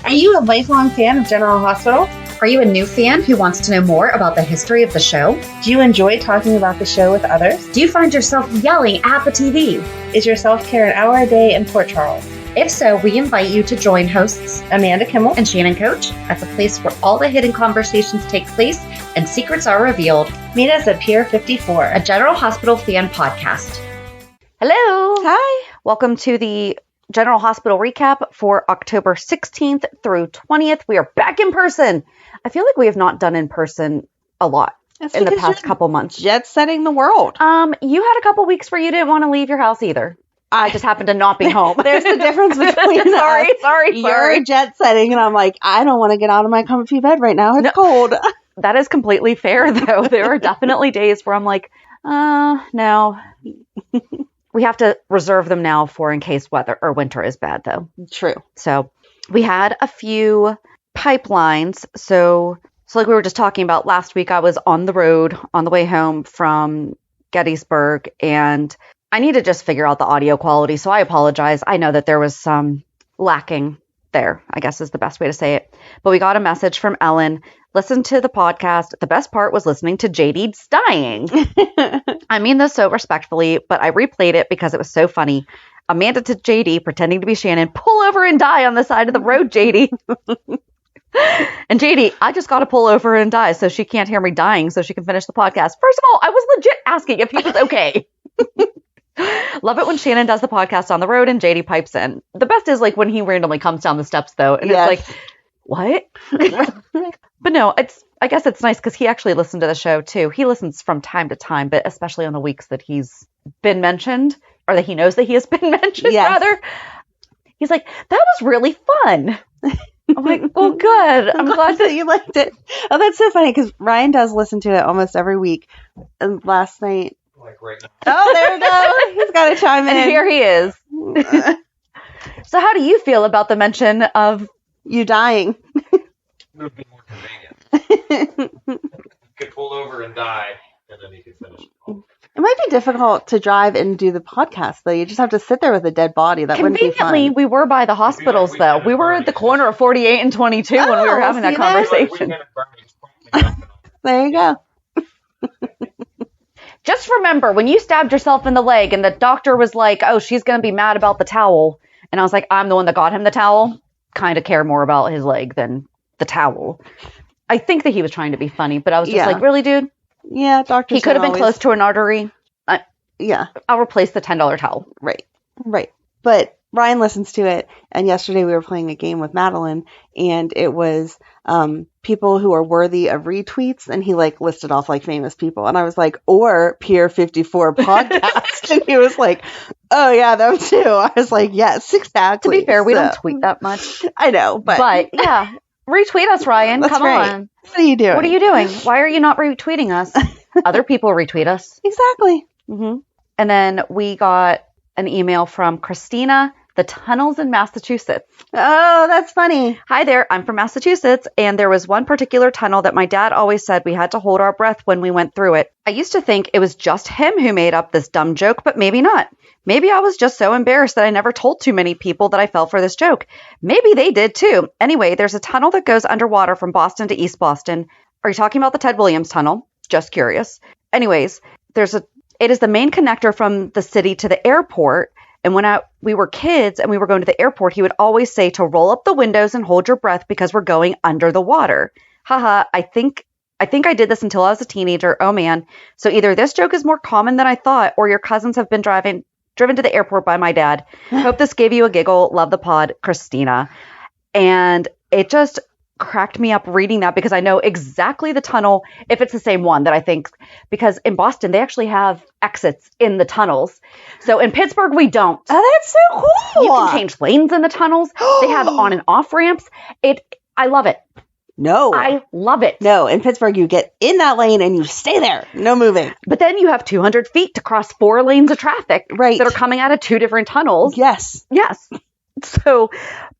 Are you a lifelong fan of General Hospital? Are you a new fan who wants to know more about the history of the show? Do you enjoy talking about the show with others? Do you find yourself yelling at the TV? Is your self-care an hour a day in Port Charles? If so, we invite you to join hosts Amanda Kimmel and Shannon Coach at the place where all the hidden conversations take place and secrets are revealed. Meet us at Pier 54, a General Hospital fan podcast. Hello. Hi. Welcome to the General Hospital recap for October 16th through 20th. We are back in person. I feel like we have not done in person a lot in the past couple months. Jet setting the world. You had a couple weeks where you didn't want to leave your house either. I just happened to not be home. There's the difference between sorry. You're jet setting, and I'm like, I don't want to get out of my comfy bed right now. It's cold. That is completely fair, though. There are definitely days where I'm like, no. We have to reserve them now for in case weather or winter is bad, though. True. So we had a few pipelines. So like we were just talking about last week, I was on the road on the way home from Gettysburg, and I need to just figure out the audio quality. So I apologize. I know that there was some lacking there, I guess is the best way to say it. But we got a message from Ellen. Listen to the podcast. The best part was listening to JD's dying. I mean this so respectfully, but I replayed it because it was so funny. Amanda to JD pretending to be Shannon. Pull over and die on the side of the road, JD. And JD, I just got to pull over and die so she can't hear me dying so she can finish the podcast. First of all, I was legit asking if he was okay. Love it when Shannon does the podcast on the road and JD pipes in. The best is like when he randomly comes down the steps though. And It's like, what? But no, I guess it's nice because he actually listened to the show too. He listens from time to time, but especially on the weeks that he's been mentioned or that he knows that he has been mentioned rather. He's like, that was really fun. I'm like, well, good. I'm glad that you liked it. Oh, that's so funny because Ryan does listen to it almost every week. And last night. Like right now. Oh, there we go. He's got to chime in. And here he is. So how do you feel about the mention of you dying? It would be more convenient. You could pull over and die, and then you could finish it. It might be difficult to drive and do the podcast, though. You just have to sit there with a dead body. That wouldn't be fun. Conveniently, we were by the hospitals, though. We were at the corner of 48 and 22 when we were having that conversation. There you go. Just remember, when you stabbed yourself in the leg and the doctor was like, oh, she's going to be mad about the towel. And I was like, I'm the one that got him the towel. Kind of care more about his leg than the towel. I think that he was trying to be funny, but I was just like, really, dude? Yeah, doctor. He could have been close to an artery. I'll replace the $10 towel. Right. But Ryan listens to it, and yesterday we were playing a game with Madeline, and it was people who are worthy of retweets, and he like listed off like famous people, and I was like, or Pier 54 podcast, and he was like, oh yeah, them too. I was like, yes, exactly. To be fair, we don't tweet that much. I know, but yeah, retweet us, Ryan. Come on. What are you doing? What are you doing? Why are you not retweeting us? Other people retweet us. Exactly. Mm-hmm. And then we got an email from Kristina, the tunnels in Massachusetts. Oh, that's funny. Hi there. I'm from Massachusetts, and there was one particular tunnel that my dad always said we had to hold our breath when we went through it. I used to think it was just him who made up this dumb joke, but maybe not. Maybe I was just so embarrassed that I never told too many people that I fell for this joke. Maybe they did too. Anyway, there's a tunnel that goes underwater from Boston to East Boston. Are you talking about the Ted Williams tunnel? Just curious. Anyways, it is the main connector from the city to the airport. And when we were kids and we were going to the airport, he would always say to roll up the windows and hold your breath because we're going under the water. Haha, I think I did this until I was a teenager. Oh man. So either this joke is more common than I thought, or your cousins have been driven to the airport by my dad. Hope this gave you a giggle. Love the pod, Kristina. And it just cracked me up reading that because I know exactly the tunnel, if it's the same one that I think, because in Boston, they actually have exits in the tunnels. So in Pittsburgh, we don't. Oh, that's so cool. You can change lanes in the tunnels. They have on and off ramps. I love it. No. I love it. No, in Pittsburgh, you get in that lane and you stay there. No moving. But then you have 200 feet to cross 4 lanes of traffic that are coming out of 2 different tunnels. Yes. So,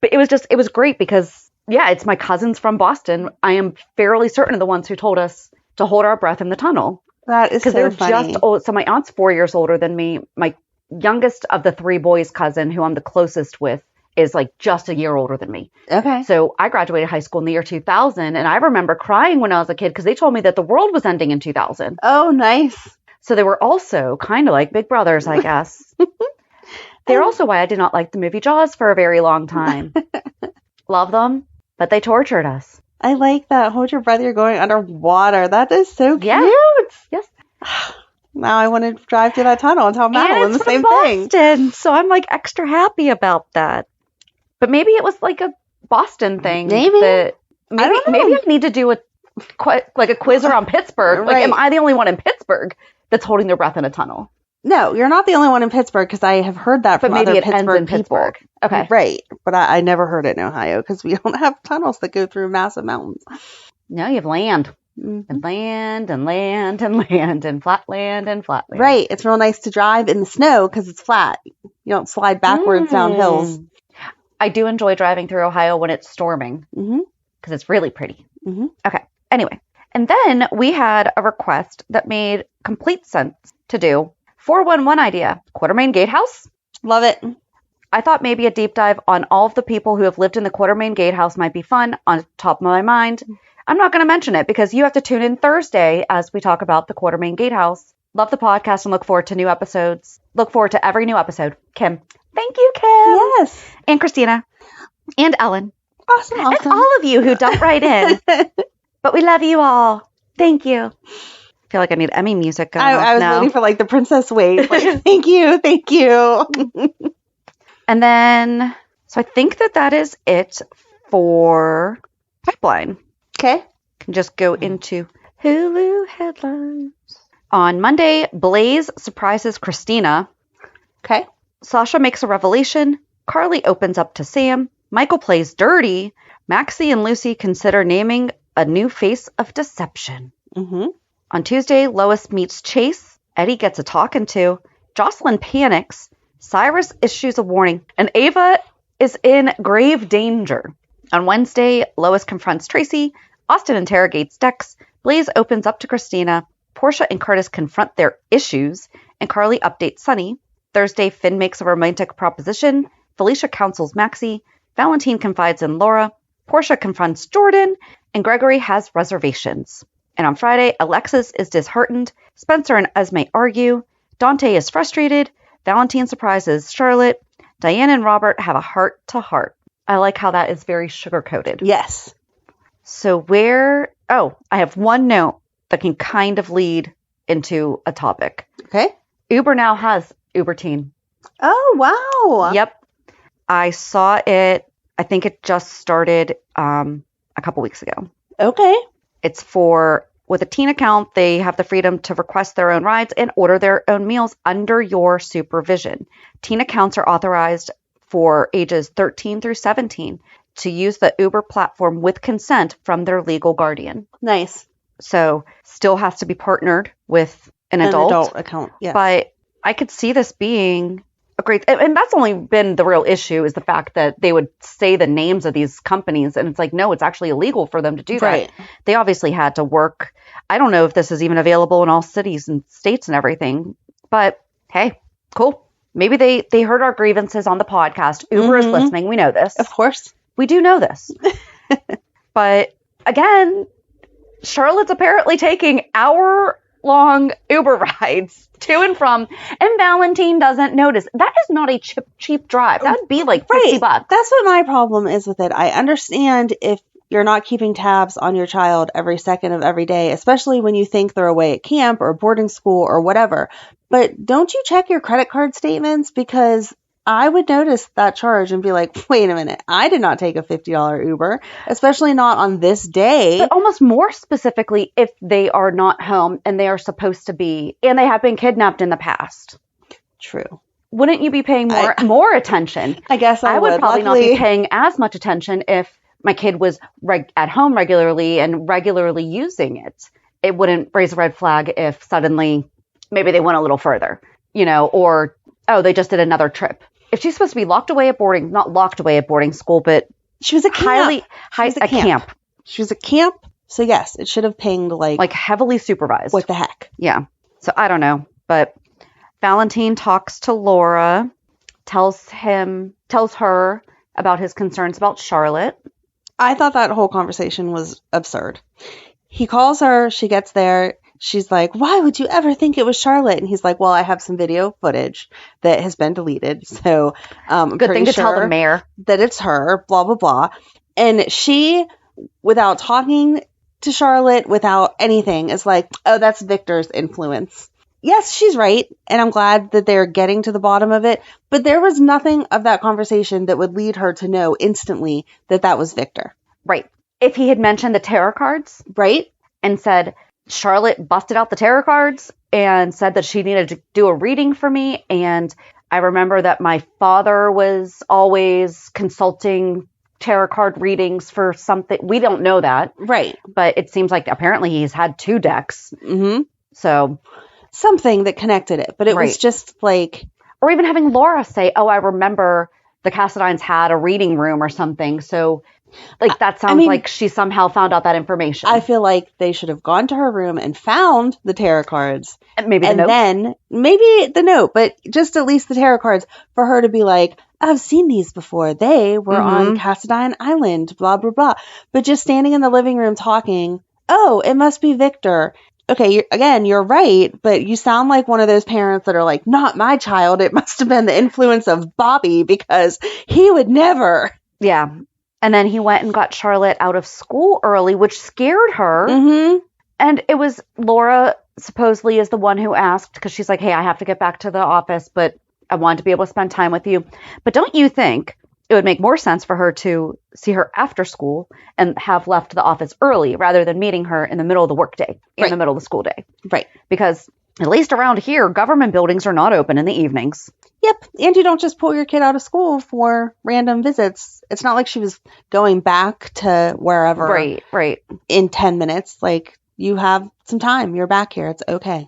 but it was great because, yeah, it's my cousins from Boston. I am fairly certain of the ones who told us to hold our breath in the tunnel. That is so funny. Because they're just old. So my aunt's 4 years older than me. My youngest of the 3 boys cousin, who I'm the closest with, is like just a year older than me. Okay. So I graduated high school in the year 2000, and I remember crying when I was a kid because they told me that the world was ending in 2000. Oh, nice. So they were also kind of like big brothers, I guess. They're also why I did not like the movie Jaws for a very long time. Love them, but they tortured us. I like that. Hold your breath, you're going underwater. That is so cute. Yeah. Yes. Now I want to drive through that tunnel and tell Madeline And the it's same from thing. Boston, so I'm like extra happy about that. But maybe it was like a Boston thing. Maybe. That I don't know. Maybe I need to do a quiz around Pittsburgh. Like, Right. am I the only one in Pittsburgh that's holding their breath in a tunnel? No, you're not the only one in Pittsburgh because I have heard that But from maybe other it ends Pittsburgh in people. Pittsburgh. Okay. Right. But I never heard it in Ohio because we don't have tunnels that go through massive mountains. No, you have land. Mhm. And land and land and land and flat land and flat land. Right. It's real nice to drive in the snow because it's flat. You don't slide backwards down hills. I do enjoy driving through Ohio when it's storming Mm-hmm. because it's really pretty. Mm-hmm. Okay. Anyway. And then we had a request that made complete sense to do. 411 idea. Quartermain Gatehouse. Love it. I thought maybe a deep dive on all of the people who have lived in the Quartermain Gatehouse might be fun on top of my mind. I'm not going to mention it because you have to tune in Thursday as we talk about the Quartermain Gatehouse. Love the podcast and look forward to new episodes. Look forward to every new episode. Kim. Thank you, Kim. Yes. And Kristina. And Ellen. Awesome. And all of you who don't write in. But we love you all. Thank you. I feel like I need Emmy music going I was now. waiting for like the princess wave. Like, thank you. Thank you. And then, so I think that is it for Pipeline. Okay. Can just go into Hulu headlines. On Monday, Blaze surprises Kristina. Okay. Sasha makes a revelation. Carly opens up to Sam. Michael plays dirty. Maxie and Lucy consider naming a new face of deception. Mm-hmm. On Tuesday, Lois meets Chase. Eddie gets a talking to. Jocelyn panics. Cyrus issues a warning. And Ava is in grave danger. On Wednesday, Lois confronts Tracy. Austin interrogates Dex. Blaze opens up to Kristina. Portia and Curtis confront their issues. And Carly updates Sunny. Thursday, Finn makes a romantic proposition. Felicia counsels Maxie. Valentin confides in Laura. Portia confronts Jordan. And Gregory has reservations. And on Friday, Alexis is disheartened. Spencer and Esme argue. Dante is frustrated. Valentin surprises Charlotte. Diane and Robert have a heart-to-heart. I like how that is very sugar-coated. Yes. So I have one note that can kind of lead into a topic. Okay. Uber now has Uber Teen. Oh, wow. Yep. I saw it. I think it just started a couple weeks ago. Okay. It's with a teen account, they have the freedom to request their own rides and order their own meals under your supervision. Teen accounts are authorized for ages 13 through 17 to use the Uber platform with consent from their legal guardian. Nice. So still has to be partnered with an adult account. Yes. But I could see this being a great, and that's only been the real issue is the fact that they would say the names of these companies and it's like, no, it's actually illegal for them to do that. Right. They obviously had to work. I don't know if this is even available in all cities and states and everything, but hey, cool. Maybe they heard our grievances on the podcast. Uber is listening. We know this. Of course. We do know this. But again, Charlotte's apparently taking hour-long Uber rides to and from, and Valentin doesn't notice. That is not a cheap drive. That would be like $50. That's what my problem is with it. I understand if you're not keeping tabs on your child every second of every day, especially when you think they're away at camp or boarding school or whatever. But don't you check your credit card statements? Because I would notice that charge and be like, wait a minute, I did not take a $50 Uber, especially not on this day. But almost more specifically if they are not home and they are supposed to be, and they have been kidnapped in the past. True. Wouldn't you be paying more attention? I guess I would probably not Luckily, be paying as much attention if my kid was at home regularly and regularly using it. It wouldn't raise a red flag if suddenly maybe they went a little further, or, oh, they just did another trip. If she's supposed to be not locked away at boarding school, but she was at camp. Camp. She was at camp. So yes, it should have pinged like heavily supervised. What the heck? Yeah. So I don't know, but Valentin talks to Laura, tells her about his concerns about Charlotte. I thought that whole conversation was absurd. He calls her, she gets there, she's like, why would you ever think it was Charlotte? And he's like, well, I have some video footage that has been deleted, so I'm Good pretty thing to sure tell the mayor. that it's her, blah, blah, blah. And she, without talking to Charlotte, without anything, is like, oh, that's Victor's influence. Yes, she's right, and I'm glad that they're getting to the bottom of it, but there was nothing of that conversation that would lead her to know instantly that that was Victor. Right. If he had mentioned the tarot cards, right, and said, Charlotte busted out the tarot cards and said that she needed to do a reading for me, and I remember that my father was always consulting tarot card readings for something. We don't know that. Right. But it seems like apparently he's had 2 decks. Mm-hmm. So something that connected it, but it was just like... Or even having Laura say, oh, I remember the Cassadines had a reading room or something, so... Like, that sounds like she somehow found out that information. I feel like they should have gone to her room and found the tarot cards. And maybe the note. Then, maybe the note, but just at least the tarot cards for her to be like, I've seen these before. They were on Cassadine Island, blah, blah, blah. But just standing in the living room talking, oh, it must be Victor. Okay, you're right, but you sound like one of those parents that are like, not my child. It must have been the influence of Bobby because he would never. Yeah. And then he went and got Charlotte out of school early, which scared her. Mm-hmm. And it was Laura supposedly is the one who asked, because she's like, hey, I have to get back to the office, but I want to be able to spend time with you. But don't you think it would make more sense for her to see her after school and have left the office early rather than meeting her in the middle of the workday, in the middle of the school day? Right. Because at least around here, government buildings are not open in the evenings. Yep. And you don't just pull your kid out of school for random visits. It's not like she was going back to wherever. Right. In 10 minutes. Like, you have some time. You're back here. It's okay.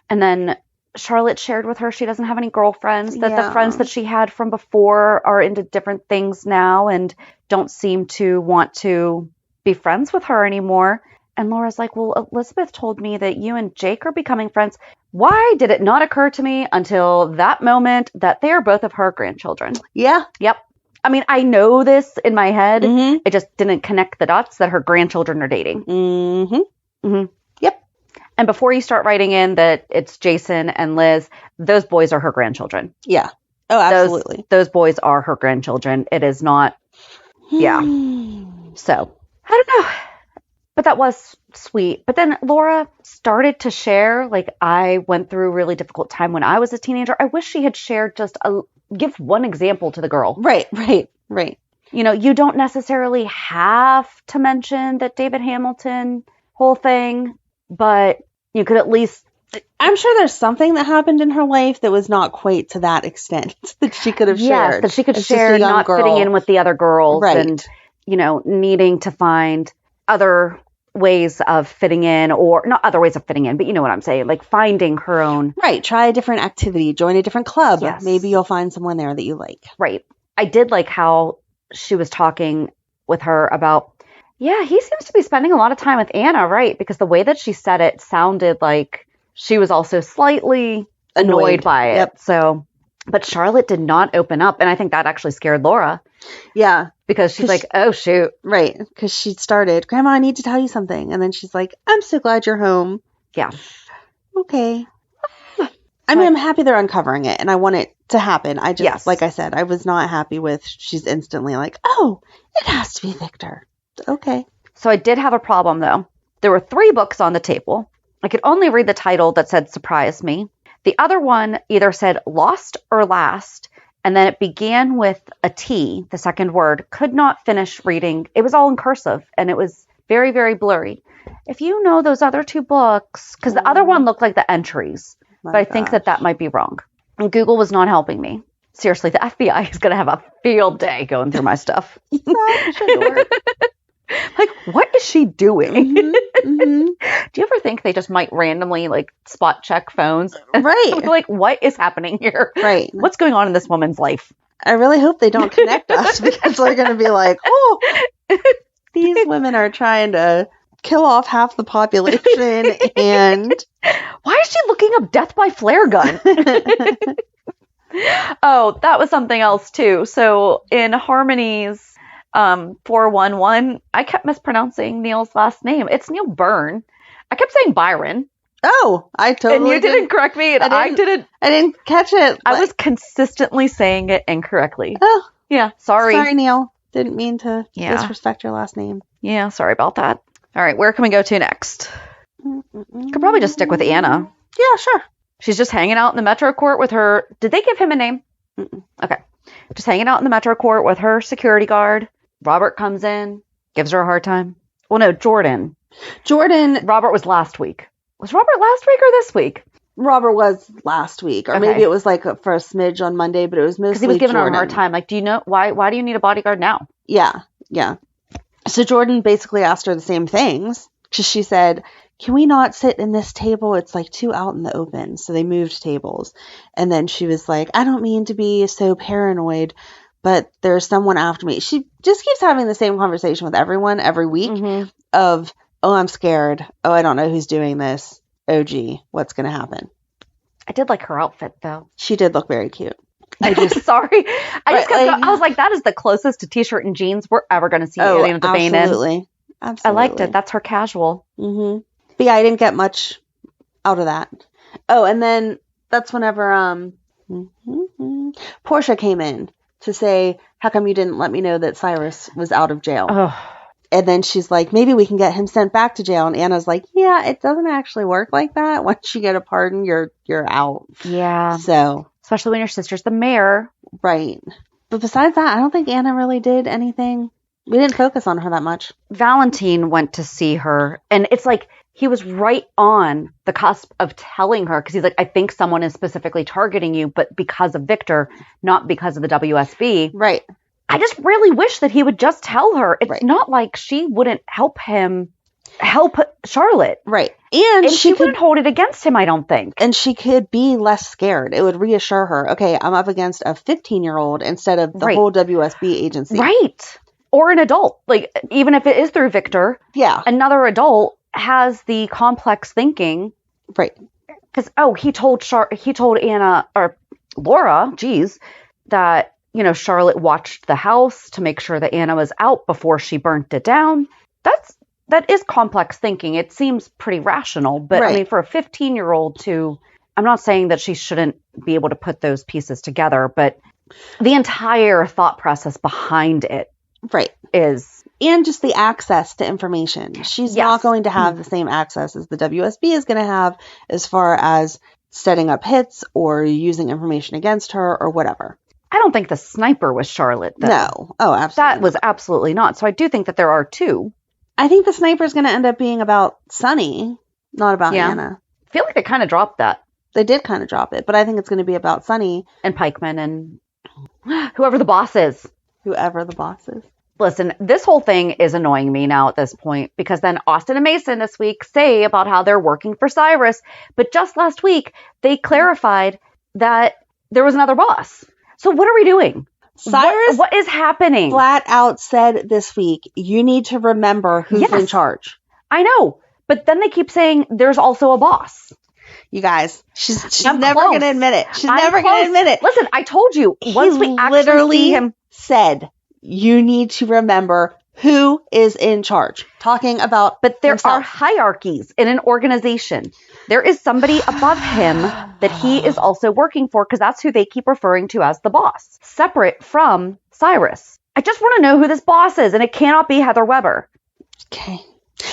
And then Charlotte shared with her she doesn't have any girlfriends, that the friends that she had from before are into different things now and don't seem to want to be friends with her anymore. And Laura's like, well, Elizabeth told me that you and Jake are becoming friends. Why did it not occur to me until that moment that they are both of her grandchildren? Yeah. Yep. I mean, I know this in my head. Mm-hmm. It just didn't connect the dots that her grandchildren are dating. Mm-hmm. Mm-hmm. Yep. And before you start writing in that it's Jason and Liz, those boys are her grandchildren. Yeah. Oh, absolutely. Those boys are her grandchildren. It is not. Yeah. So, I don't know. But that was sweet. But then Laura started to share, like, I went through a really difficult time when I was a teenager. I wish she had shared give one example to the girl. Right. You know, you don't necessarily have to mention that David Hamilton whole thing, but you could at least... I'm sure there's something that happened in her life that was not quite to that extent that she could have shared. Yes, that she could share, not fitting in with the other girls and, you know, needing to find other ways of fitting in, or not other ways of fitting in, but you know what I'm saying, like finding her own. Right. Try a different activity, join a different club. Yes. Maybe you'll find someone there that you like. Right. I did like how she was talking with her about, yeah, he seems to be spending a lot of time with Anna, right? Because the way that she said it sounded like she was also slightly annoyed by it. Yep. So, but Charlotte did not open up, and I think that actually scared Laura. Yeah. Because she's like, oh, shoot. Right. Because she started, Grandma, I need to tell you something. And then she's like, I'm so glad you're home. Yeah. Okay. I mean, I'm happy they're uncovering it, and I want it to happen. I just, like I said, I was not happy with she's instantly like, oh, it has to be Victor. Okay. So I did have a problem, though. There were 3 books on the table. I could only read the title that said Surprise Me. The other one either said Lost or Last, and then it began with a T, the second word. Could not finish reading. It was all in cursive, and it was very, very blurry. If you know those other 2 books, because the other one looked like the entries, but I think that might be wrong. And Google was not helping me. Seriously, the FBI is going to have a field day going through my stuff. Like, what is she doing? Mm-hmm. Do you ever think they just might randomly, like, spot check phones? Right. Like, what is happening here? Right. What's going on in this woman's life? I really hope they don't connect us, because they're going to be like, oh, these women are trying to kill off half the population, and... Why is she looking up death by flare gun? Oh, that was something else too. So in Harmony's 411, I kept mispronouncing Neil's last name. It's Neil Byrne. I kept saying Byron. Oh, I totally And you didn't correct me, and I didn't catch it. I was consistently saying it incorrectly. Oh, Yeah, sorry. sorry, Neil. Didn't mean to disrespect your last name. Yeah, sorry about that. All right, where can we go to next? Could probably just stick with Anna. Yeah, sure. She's just hanging out in the Metro Court with her. Did they give him a name? Okay. Just hanging out in the Metro Court with her security guard. Robert comes in, gives her a hard time. Well, no, Jordan. Robert was last week. Was Robert last week or this week? Robert was last week, or maybe it was like for a smidge on Monday, but it was mostly because he was giving Jordan. her a hard time. Like, do you know why do you need a bodyguard now? Yeah. So Jordan basically asked her the same things. Because she said, can we not sit in this table? It's like too out in the open. So they moved tables. And then she was like, I don't mean to be so paranoid, but there's someone after me. She just keeps having the same conversation with everyone every week of, oh, I'm scared. Oh, I don't know who's doing this. Oh, gee, what's going to happen? I did like her outfit, though. She did look very cute. Sorry. I was like, that is the closest to t-shirt and jeans we're ever going to see Alien with the Bane in. Absolutely. I liked it. That's her casual. But yeah, I didn't get much out of that. Oh, and then that's whenever Portia came in to say, how come you didn't let me know that Cyrus was out of jail? Oh. And then she's like, maybe we can get him sent back to jail. And Anna's like, yeah, it doesn't actually work like that. Once you get a pardon, you're out. Yeah. So, especially when your sister's the mayor. Right. But besides that, I don't think Anna really did anything. We didn't focus on her that much. Valentin went to see her, and it's like he was right on the cusp of telling her, because he's like, I think someone is specifically targeting you, but because of Victor, not because of the WSB. Right. I just really wish that he would just tell her. It's not like she wouldn't help Charlotte. Right. And she wouldn't hold it against him, I don't think. And she could be less scared. It would reassure her, okay, I'm up against a 15-year-old instead of the whole WSB agency. Right. Or an adult. Like, even if it is through Victor. Yeah. Another adult has the complex thinking. Right. Because, he told Anna, or Laura, that, Charlotte watched the house to make sure that Anna was out before she burnt it down. That is complex thinking. It seems pretty rational. But, I mean, for a 15-year-old I'm not saying that she shouldn't be able to put those pieces together, but the entire thought process behind it is... And just the access to information. She's not going to have the same access as the WSB is going to have as far as setting up hits or using information against her or whatever. I don't think the sniper was Charlotte, though. No. Oh, absolutely. That was absolutely not. So I do think that there are two. I think the sniper is going to end up being about Sunny, not about Anna. I feel like they kind of dropped that. They did kind of drop it, but I think it's going to be about Sunny. And Pikeman and whoever the boss is. Whoever the boss is. Listen, this whole thing is annoying me now at this point, because then Austin and Mason this week say about how they're working for Cyrus, but just last week they clarified that there was another boss. So what are we doing? Cyrus, what is happening? Flat out said this week, you need to remember who's in charge. I know, but then they keep saying there's also a boss. You guys, she's never going to admit it. She's never going to admit it. Listen, I told you. Once we actually see him, said you need to remember who is in charge. Talking about, but there are hierarchies in an organization. There is somebody above him that he is also working for, because that's who they keep referring to as the boss, separate from Cyrus. I just want to know who this boss is, and it cannot be Heather Weber. Okay.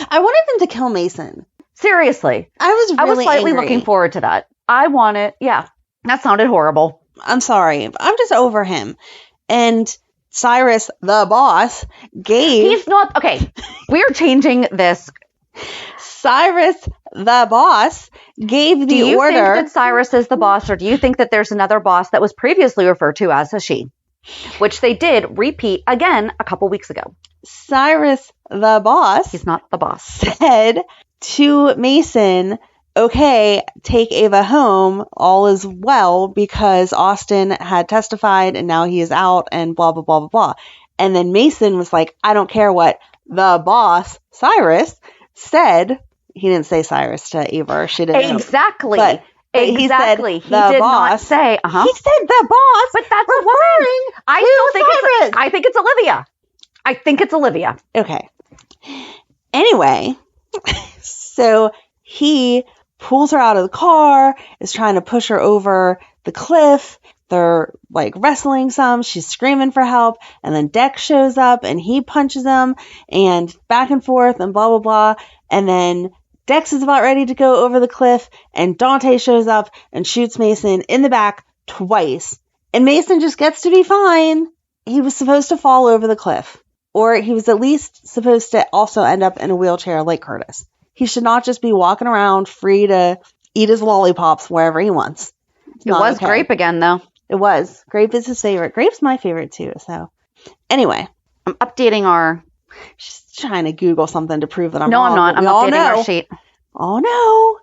I wanted them to kill Mason. Seriously. I was slightly angry. looking forward to that. I want it. Yeah. That sounded horrible. I'm sorry. I'm just over him. And Cyrus, the boss, He's not... Okay. We're changing this. Cyrus, the boss, gave the order... Do you think that Cyrus is the boss, or do you think that there's another boss that was previously referred to as a she? Which they did repeat again a couple weeks ago. Cyrus, the boss... He's not the boss. ...said to Mason... Okay, take Ava home, all is well, because Austin had testified and now he is out and blah, blah, blah, blah, blah. And then Mason was like, I don't care what the boss, Cyrus, said. He didn't say Cyrus to Ava. She didn't exactly. know. But Exactly. He He said the did boss. not say, He said the boss. But that's a woman. referring I to still think Cyrus. I think it's Olivia. I think it's Olivia. Okay. Anyway, so he pulls her out of the car, is trying to push her over the cliff. They're like wrestling some. She's screaming for help. And then Dex shows up and he punches him and back and forth and blah, blah, blah. And then Dex is about ready to go over the cliff and Dante shows up and shoots Mason in the back twice. And Mason just gets to be fine. He was supposed to fall over the cliff. Or he was at least supposed to also end up in a wheelchair like Curtis. He should not just be walking around free to eat his lollipops wherever he wants. It was Grape again, though. It was. Grape is his favorite. Grape's my favorite, too. So, anyway. I'm updating our... She's trying to Google something to prove that I'm No, wrong. I'm not. I'm updating our sheet. Oh, no.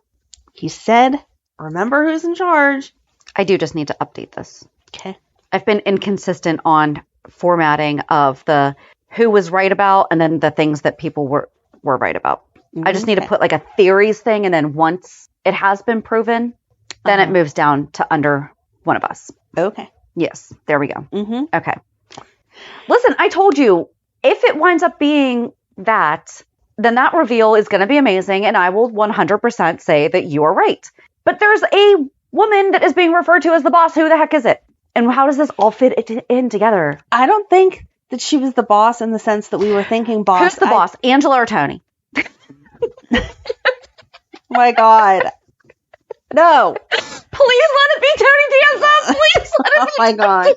He said, remember who's in charge. I do just need to update this. Okay. I've been inconsistent on formatting of the who was right about and then the things that people were right about. I just need to put like a theories thing, and then once it has been proven, then it moves down to under one of us. Okay. Yes, there we go. Mm-hmm. Okay. Listen, I told you, if it winds up being that, then that reveal is going to be amazing, and I will 100% say that you are right. But there's a woman that is being referred to as the boss. Who the heck is it? And how does this all fit in together? I don't think that she was the boss in the sense that we were thinking boss. Who's the boss? Angela or Tony? My God. No. Please let it be Tony Danza. Please let it Oh, my God.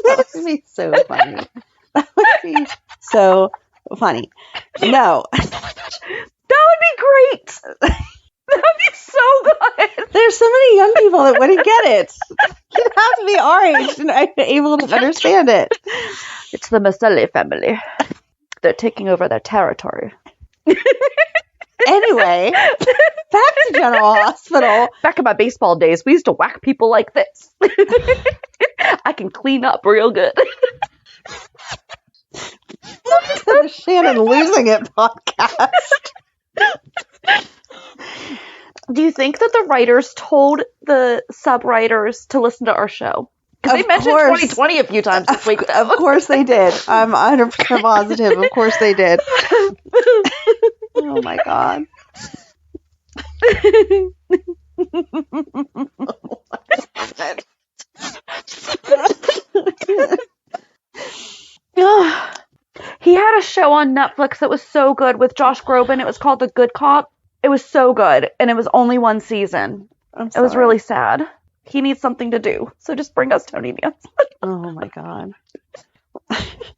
That would be so funny. That would be so funny. No. That would be great. That would be so good. There's so many young people that wouldn't get it. You'd have to be our age and able to understand it. It's the Maselli family. They're taking over their territory. Anyway, back to General Hospital. Back in my baseball days, we used to whack people like this. I can clean up real good. Welcome to the Shannon Losing It podcast. Do you think that the writers told the sub-writers to listen to our show? Because they mentioned 2020 a few times this week. Of course they did. I'm 100% positive. Of course they did. Oh my God. He had a show on Netflix that was so good with Josh Groban. It was called The Good Cop. It was so good, and it was only one season. It was really sad. He needs something to do, so just bring us Tony Danza. Oh my God.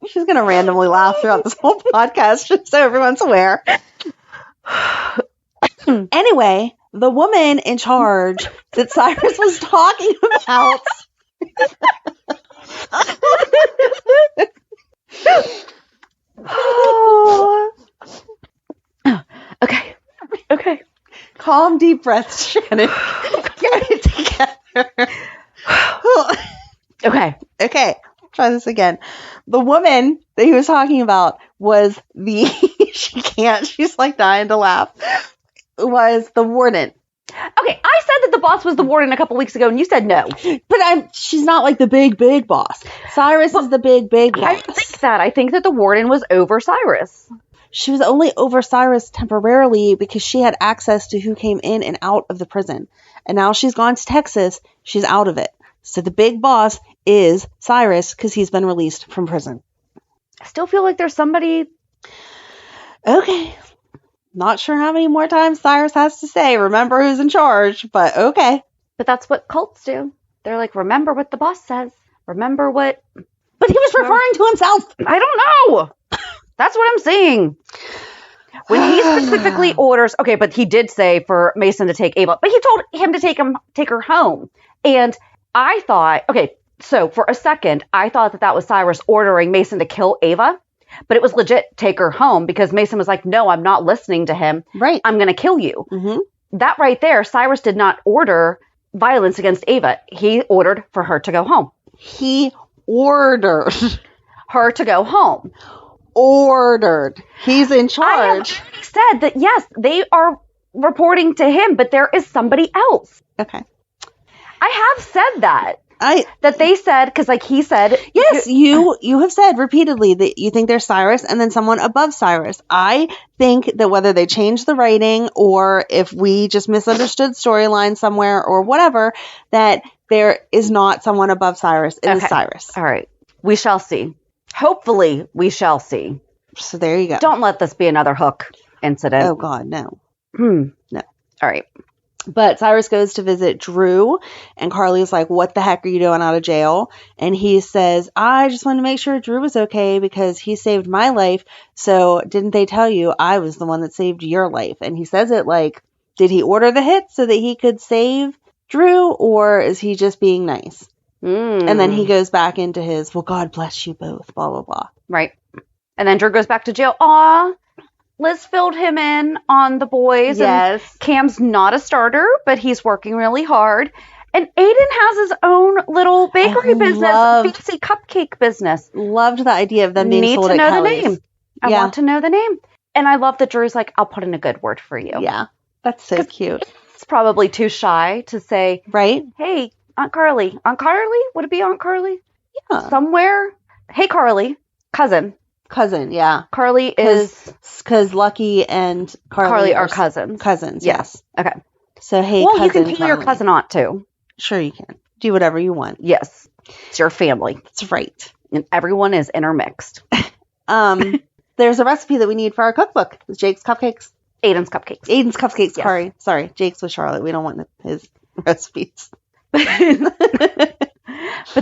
She's going to randomly laugh throughout this whole podcast just so everyone's aware. Anyway, the woman in charge that Cyrus was talking about. Oh. Okay. Calm, deep breaths, Shannon. Get it together. Okay. Try this again. The woman that he was talking about was she's like dying to laugh, was the warden. Okay, I said that the boss was the warden a couple weeks ago, and you said no. But she's not like the big boss. Cyrus is the big boss. I don't think that. I think that the warden was over Cyrus. She was only over Cyrus temporarily because she had access to who came in and out of the prison. And now she's gone to Texas. She's out of it. So the big boss is Cyrus because he's been released from prison. I still feel like there's somebody... Okay. Not sure how many more times Cyrus has to say, remember who's in charge, but okay. But that's what cults do. They're like, remember what the boss says. Remember what... But he was referring to himself. I don't know. That's what I'm saying. When he specifically orders... Okay, but he did say for Mason to take Ava. But he told him to take her home. And I thought... Okay, so for a second, I thought that was Cyrus ordering Mason to kill Ava. But it was legit take her home because Mason was like, no, I'm not listening to him. Right. I'm going to kill you. Mm-hmm. That right there, Cyrus did not order violence against Ava. He ordered for her to go home. He ordered her to go home. Ordered. He's in charge. I have said that, yes, they are reporting to him, but there is somebody else. Okay. I have said that. I That they said, because like he said, Yes, you have said repeatedly that you think there's Cyrus and then someone above Cyrus. I think that whether they changed the writing or if we just misunderstood storyline somewhere or whatever, that there is not someone above Cyrus. It is Cyrus. All right. We shall see. Hopefully, we shall see. So there you go. Don't let this be another Hook incident. Oh, God, no. No. All right. But Cyrus goes to visit Drew, and Carly's like, what the heck are you doing out of jail? And he says, I just wanted to make sure Drew was okay because he saved my life. So didn't they tell you I was the one that saved your life? And he says it like, did he order the hit so that he could save Drew, or is he just being nice? And then he goes back into his, well, God bless you both, blah, blah, blah. Right. And then Drew goes back to jail. Aw. Liz filled him in on the boys. Yes. And Cam's not a starter, but he's working really hard. And Aiden has his own little bakery business, fancy cupcake business. Loved the idea of them being Need sold to at know Kelly's. the name. I want to know the name. And I love that Drew's like, I'll put in a good word for you. Yeah. That's so cute. It's probably too shy to say, right? Hey, Aunt Carly. Aunt Carly? Would it be Aunt Carly? Yeah. Somewhere? Hey, Carly. Cousin, yeah. Carly is... Because Lucky and Carly are cousins. Cousins, yes. Okay. So, hey, well, cousin you can call your Carly. cousin aunt, too. Sure you can. Do whatever you want. Yes. It's your family. That's right. And everyone is intermixed. There's a recipe that we need for our cookbook. It's Jake's Cupcakes. Aiden's Cupcakes. Aiden's Cupcakes, Yes. Sorry. Jake's with Charlotte. We don't want his recipes. But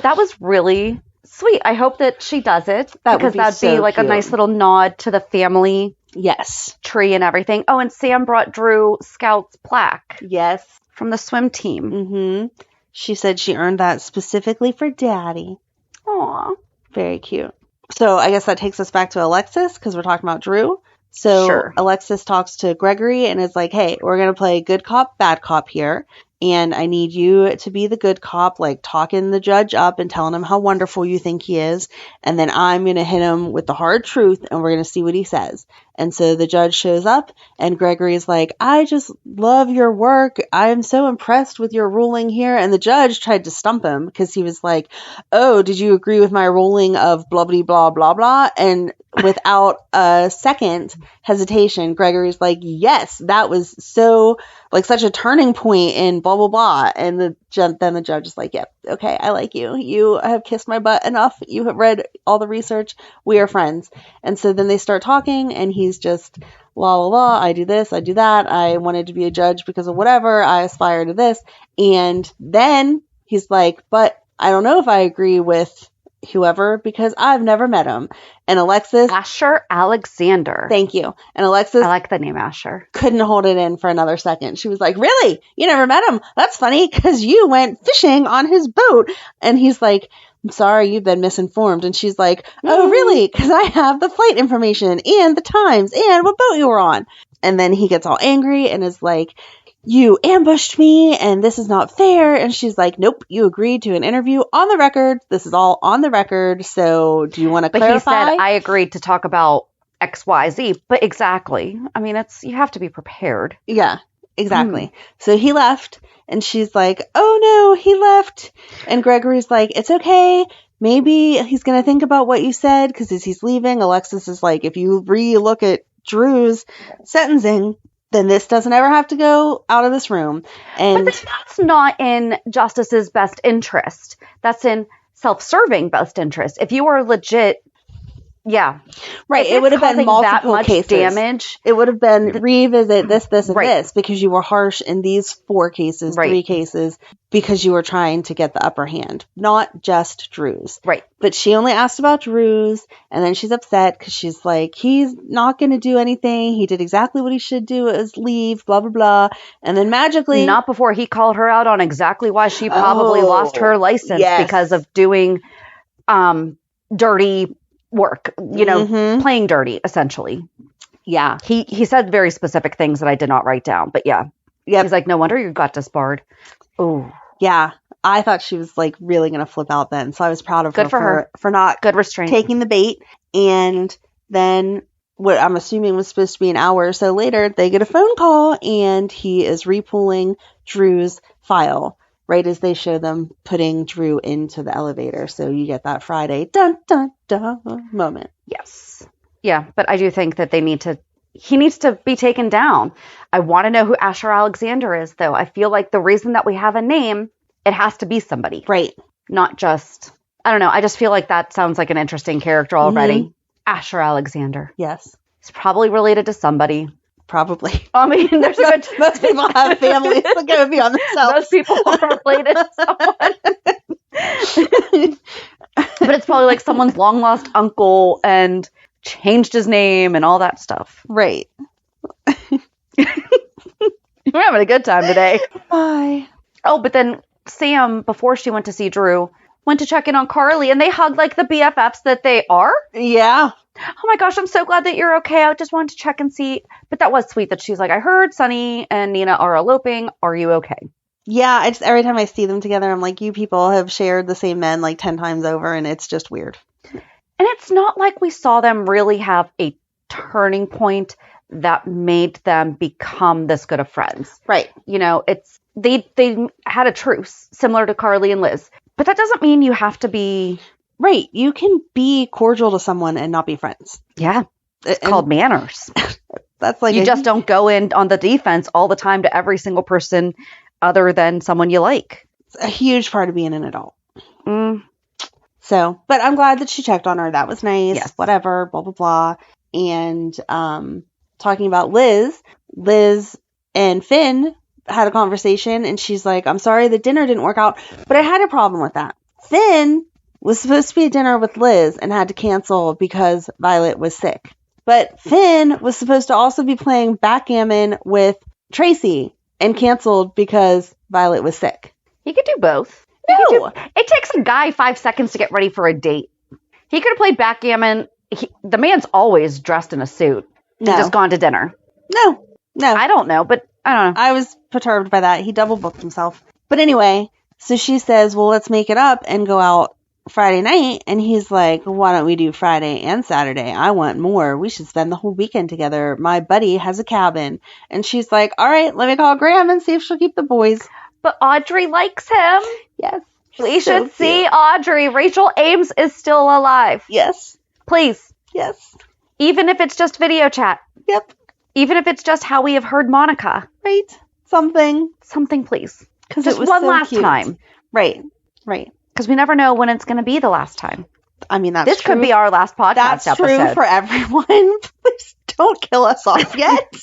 that was really sweet. I hope that she does it. Because that'd be like cute. a nice little nod to the family Yes. tree and everything. Oh, and Sam brought Drew Scout's plaque Yes. from the swim team. Mm-hmm. She said she earned that specifically for Daddy. Aw. Very cute. So I guess that takes us back to Alexis because we're talking about Drew. So Sure. Alexis talks to Gregory and is like, hey, we're going to play good cop, bad cop here. And I need you to be the good cop, like talking the judge up and telling him how wonderful you think he is. And then I'm going to hit him with the hard truth and we're going to see what he says. And so the judge shows up and Gregory's like, I just love your work. I'm so impressed with your ruling here. And the judge tried to stump him because he was like, oh, did you agree with my ruling of blah, blah, blah, blah, blah? And without a second hesitation, Gregory's like, yes, that was so like such a turning point in blah, blah, blah. And then the judge is like, yep, okay, I like you. You have kissed my butt enough. You have read all the research. We are friends. And so then they start talking and he's just la, la, la. I do this. I do that. I wanted to be a judge because of whatever. I aspire to this. And then he's like, but I don't know if I agree with whoever because I've never met him. And Alexis, Asher Alexander. thank you. And Alexis, I like the name Asher. couldn't hold it in for another second. She was like, really? You never met him? That's funny because you went fishing on his boat. And he's like, I'm sorry, you've been misinformed. And she's like, oh, really? Because I have the flight information and the times and what boat you were on. And then he gets all angry and is like, you ambushed me and this is not fair. And she's like, nope, you agreed to an interview on the record. This is all on the record. So do you want to clarify? But he said, I agreed to talk about X, Y, Z. But exactly. I mean, you have to be prepared. Yeah, exactly. So he left and she's like, oh no, he left. And Gregory's like, it's okay. Maybe he's going to think about what you said because as he's leaving, Alexis is like, if you re-look at Drew's sentencing, then this doesn't ever have to go out of this room. And But that's not in justice's best interest. That's in self-serving best interest. If you are legit, yeah. right, If it would it's have been causing that multiple much cases. damage. It would have been revisit this, and Right. this because you were harsh in these 4 cases, Right. 3 cases, because you were trying to get the upper hand, not just Drew's. Right. But she only asked about Drew's, and then she's upset because she's like, he's not going to do anything. He did exactly what he should do is leave, blah, blah, blah. And then magically... Not before he called her out on exactly why she probably lost her license because of doing dirty work, playing dirty, essentially. Yeah. He said very specific things that I did not write down, but yeah. Yep. He's like, no wonder you got disbarred. Oh, Yeah. I thought she was like really going to flip out then. So I was proud of Good for her. for not good restraint. taking the bait. And then what I'm assuming was supposed to be an hour or so later, they get a phone call and he is repulling Drew's file right as they show them putting Drew into the elevator. So you get that Friday dun dun dun moment. Yes. Yeah, but I do think that he needs to be taken down. I want to know who Asher Alexander is, though. I feel like the reason that we have a name, it has to be somebody. Right. Not just, I don't know. I just feel like that sounds like an interesting character already. Mm-hmm. Asher Alexander. Yes. He's probably related to somebody. Probably. I mean, there's a good... Most people have families that go beyond themselves. Most people are related to someone. But it's probably like someone's long lost uncle and changed his name and all that stuff. Right. We're having a good time today. Bye. Oh, but then Sam, before she went to see Drew, went to check in on Carly, and they hugged like the BFFs that they are. Yeah. Oh my gosh, I'm so glad that you're okay. I just wanted to check and see. But that was sweet that she's like, I heard Sunny and Nina are eloping. Are you okay? Yeah, every time I see them together, I'm like, you people have shared the same men like 10 times over, and it's just weird. And it's not like we saw them really have a turning point that made them become this good of friends. Right. You know, they had a truce similar to Carly and Liz. But that doesn't mean you have to be... Right. You can be cordial to someone and not be friends. Yeah. It's called manners. That's like... You just don't go in on the defense all the time to every single person other than someone you like. It's a huge part of being an adult. Mm. So, but I'm glad that she checked on her. That was nice. Yes. Whatever, blah, blah, blah. And talking about Liz and Finn had a conversation, and she's like, I'm sorry the dinner didn't work out, but I had a problem with that. Finn was supposed to be at dinner with Liz and had to cancel because Violet was sick. But Finn was supposed to also be playing backgammon with Tracy and canceled because Violet was sick. He could do both. No! It takes a guy 5 seconds to get ready for a date. He could have played backgammon. The man's always dressed in a suit. No. And just gone to dinner. No. I don't know, but I don't know. I was perturbed by that. He double booked himself. But anyway, so she says, well, let's make it up and go out Friday night. And he's like, why don't we do Friday and Saturday? I want more. We should spend the whole weekend together. My buddy has a cabin. And she's like, all right, let me call Graham and see if she'll keep the boys. But Audrey likes him. Yes. We should see Audrey. Rachel Ames is still alive. Yes. Please. Yes. Even if it's just video chat. Yep. Even if it's just how we have heard Monica. Right. Something, please. Because just it was one so last cute. time. Right. Because we never know when it's going to be the last time. I mean, that's this true. could be our last podcast That's episode. true for everyone. Please don't kill us off yet.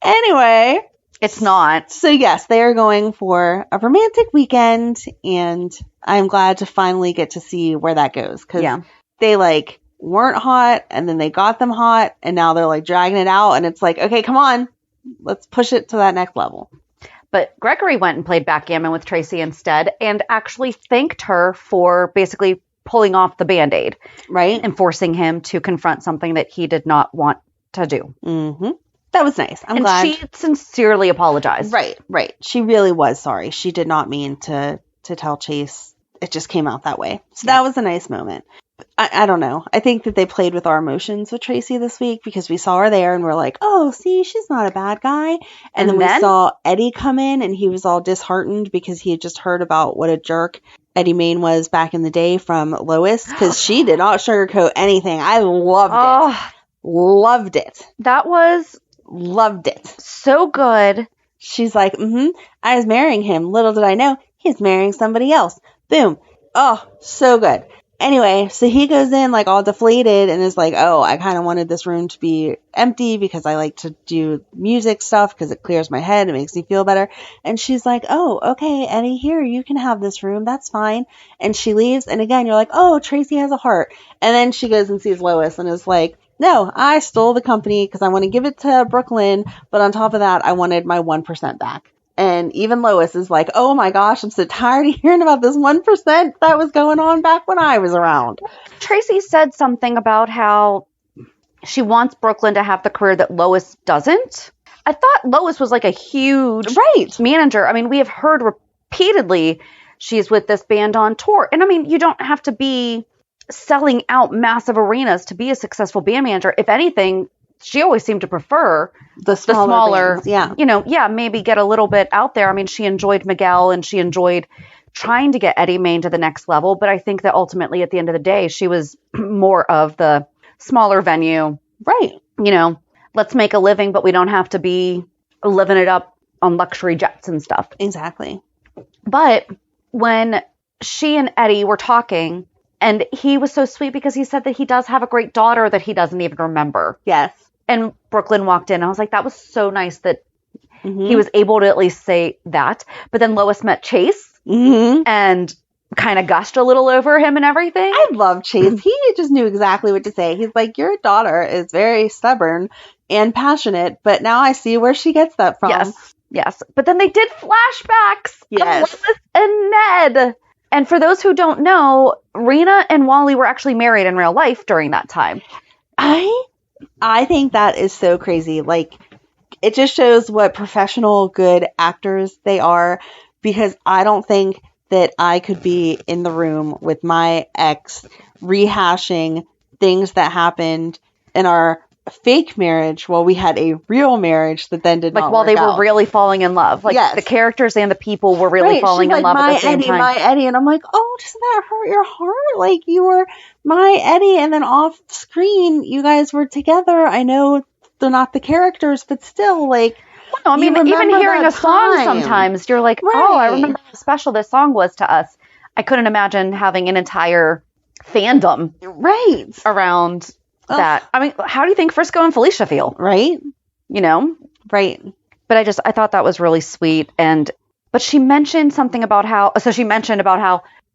Anyway. It's not. So yes, they are going for a romantic weekend, and I'm glad to finally get to see where that goes. Because they like weren't hot, and then they got them hot, and now they're like dragging it out, and it's like, okay, come on, let's push it to that next level. But Gregory went and played backgammon with Tracy instead, and actually thanked her for basically pulling off the Band-Aid. Right. And forcing him to confront something that he did not want to do. Mm-hmm. That was nice. I'm glad. And she sincerely apologized. Right. She really was sorry. She did not mean to tell Chase. It just came out that way. So that was a nice moment. I don't know. I think that they played with our emotions with Tracy this week because we saw her there and we're like, oh, see, she's not a bad guy. And then we saw Eddie come in and he was all disheartened because he had just heard about what a jerk Eddie Main was back in the day from Lois because she did not sugarcoat anything. I loved it. Loved it. That was... Loved it. So good. She's like, I was marrying him. Little did I know, he's marrying somebody else. Boom. Oh, so good. Anyway, so he goes in like all deflated and is like, oh, I kind of wanted this room to be empty because I like to do music stuff because it clears my head. It makes me feel better. And she's like, oh, okay, Eddie, here, you can have this room. That's fine. And she leaves. And again, you're like, oh, Tracy has a heart. And then she goes and sees Lois and is like, no, I stole the company because I want to give it to Brooklyn. But on top of that, I wanted my 1% back. And even Lois is like, oh my gosh, I'm so tired of hearing about this 1% that was going on back when I was around. Tracy said something about how she wants Brooklyn to have the career that Lois doesn't. I thought Lois was like a huge manager. I mean, we have heard repeatedly she's with this band on tour. And I mean, you don't have to be selling out massive arenas to be a successful band manager. If anything, she always seemed to prefer The smaller bands, yeah. you know, maybe get a little bit out there. I mean, she enjoyed Miguel and she enjoyed trying to get Eddie Main to the next level. But I think that ultimately at the end of the day, she was more of the smaller venue. Right. You know, let's make a living, but we don't have to be living it up on luxury jets and stuff. Exactly. But when she and Eddie were talking, and he was so sweet because he said that he does have a great daughter that he doesn't even remember. Yes. And Brooklyn walked in. I was like, that was so nice that he was able to at least say that. But then Lois met Chase and kind of gushed a little over him and everything. I love Chase. He just knew exactly what to say. He's like, your daughter is very stubborn and passionate, but now I see where she gets that from. Yes. But then they did flashbacks of Yes. Lois and Ned. And for those who don't know, Rena and Wally were actually married in real life during that time. I think that is so crazy. Like, it just shows what professional good actors they are, because I don't think that I could be in the room with my ex rehashing things that happened in our fake marriage while we had a real marriage that then did not Like while they work out. were really falling in love. Like Yes. the characters and the people were really Right, falling she's in like, love at the same Eddie, time. my Eddie. And I'm like, oh, doesn't that hurt your heart? Like, you were my Eddie, and then off screen, you guys were together. I know they're not the characters, but still, like, No, I mean, you even remember hearing that a song time. sometimes, you're like, oh, I Right. remember how special this song was to us. I couldn't imagine having an entire fandom Right. around Ugh. that. I mean, how do you think Frisco and Felicia feel? Right. You know? Right. But I thought that was really sweet. But she mentioned something about how,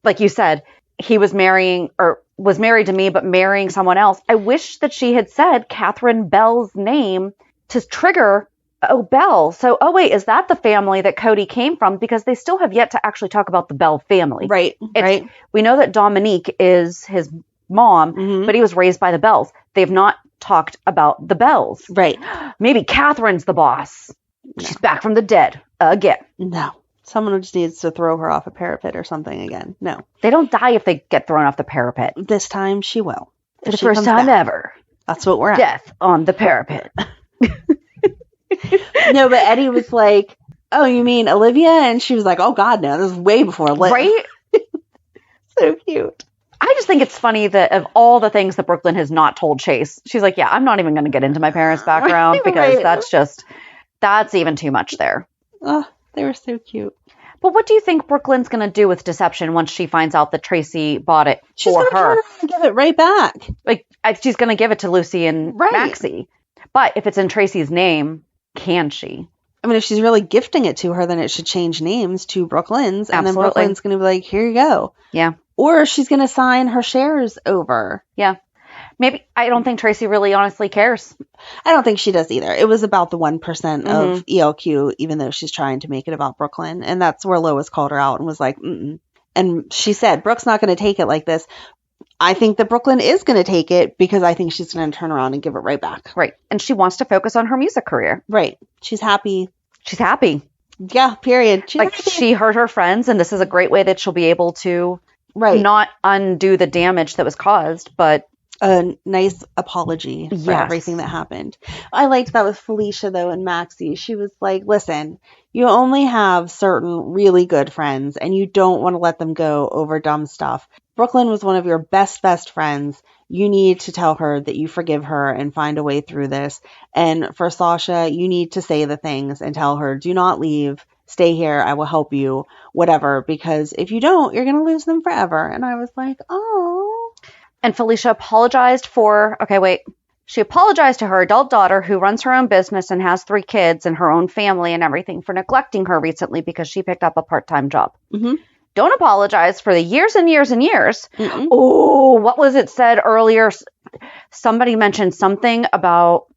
like you said, he was married to me, but marrying someone else. I wish that she had said Catherine Bell's name to trigger, oh, Bell. So, oh, wait, is that the family that Cody came from? Because they still have yet to actually talk about the Bell family. Right. Right. We know that Dominique is his mom, but he was raised by the Bells. They've not talked about the Bells. Right. Maybe Catherine's the boss. She's back from the dead again. No. Someone just needs to throw her off a parapet or something again. No. They don't die if they get thrown off the parapet. This time she will. For the first time ever. That's what we're at. Death on the parapet. No, but Eddie was like, oh, you mean Olivia? And she was like, oh, God, no. This is way before Liv. Right? So cute. I just think it's funny that of all the things that Brooklyn has not told Chase, she's like, yeah, I'm not even going to get into my parents' background because that's even too much there. Oh, they were so cute. But what do you think Brooklyn's going to do with Deception once she finds out that Tracy bought it She's for gonna turn her? around and give it right back. Like, she's going to give it to Lucy and Right. Maxie. But if it's in Tracy's name, can she? I mean, if she's really gifting it to her, then it should change names to Brooklyn's. And then Absolutely. Brooklyn's going to be like, here you go. Yeah. Or she's going to sign her shares over. Yeah. Maybe. I don't think Tracy really honestly cares. I don't think she does either. It was about the 1% of ELQ, even though she's trying to make it about Brooklyn. And that's where Lois called her out and was like, mm-mm. And she said, Brooke's not going to take it like this. I think that Brooklyn is going to take it because I think she's going to turn around and give it right back. Right. And she wants to focus on her music career. Right. She's happy. She's happy. Yeah, period. She's Like, happy. she hurt her friends, and this is a great way that she'll be able to not undo the damage that was caused, but a nice apology for Yes. everything that happened. I liked that with Felicia, though, and Maxie. She was like, listen, you only have certain really good friends, and you don't want to let them go over dumb stuff. Brooklyn was one of your best friends. You need to tell her that you forgive her and find a way through this. And for Sasha, you need to say the things and tell her, do not leave. Stay here. I will help you. Whatever. Because if you don't, you're going to lose them forever. And I was like, oh. And Felicia apologized She apologized to her adult daughter who runs her own business and has 3 kids and her own family and everything for neglecting her recently because she picked up a part-time job. Mm-hmm. Don't apologize for the years and years and years. Mm-mm. Oh, what was it said earlier? Somebody mentioned something about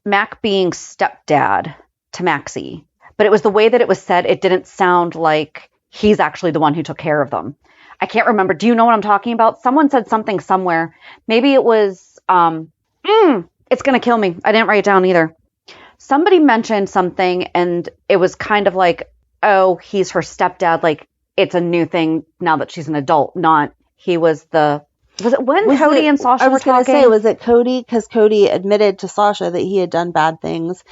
Mac being stepdad to Maxie. But it was the way that it was said. It didn't sound like he's actually the one who took care of them. I can't remember. Do you know what I'm talking about? Someone said something somewhere. Maybe it was, it's going to kill me. I didn't write it down either. Somebody mentioned something and it was kind of like, oh, he's her stepdad. Like it's a new thing now that she's an adult, not he was the Was it when Cody and Sasha I were was going to talking? say, was it Cody? Because Cody admitted to Sasha that he had done bad things,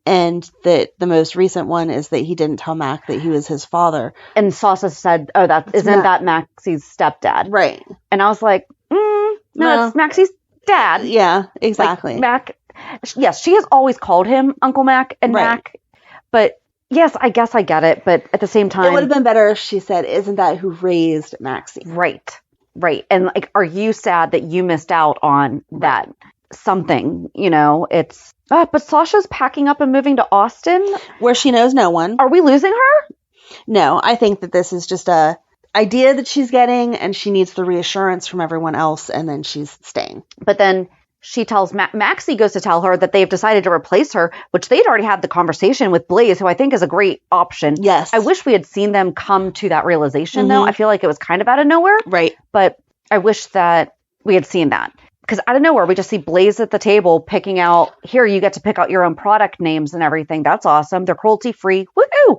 and that the most recent one is that he didn't tell Mac that he was his father. And Sasha said, "Oh, that Maxie's stepdad?" Right. And I was like, "No, it's Maxie's dad." Yeah, exactly. Like, Mac. Yes, she has always called him Uncle Mac and Mac, but yes, I guess I get it. But at the same time, it would have been better if she said, "Isn't that who raised Maxie?" Right. And like, are you sad that you missed out on that something? It's. But Sasha's packing up and moving to Austin, where she knows no one. Are we losing her? No, I think that this is just a idea that she's getting, and she needs the reassurance from everyone else, and then she's staying. But then she tells Maxie goes to tell her that they've decided to replace her, which they'd already had the conversation with Blaze, who I think is a great option. Yes. I wish we had seen them come to that realization, though. I feel like it was kind of out of nowhere. Right. But I wish that we had seen that. Because out of nowhere, we just see Blaze at the table picking out, here, you get to pick out your own product names and everything. That's awesome. They're cruelty-free. Woohoo!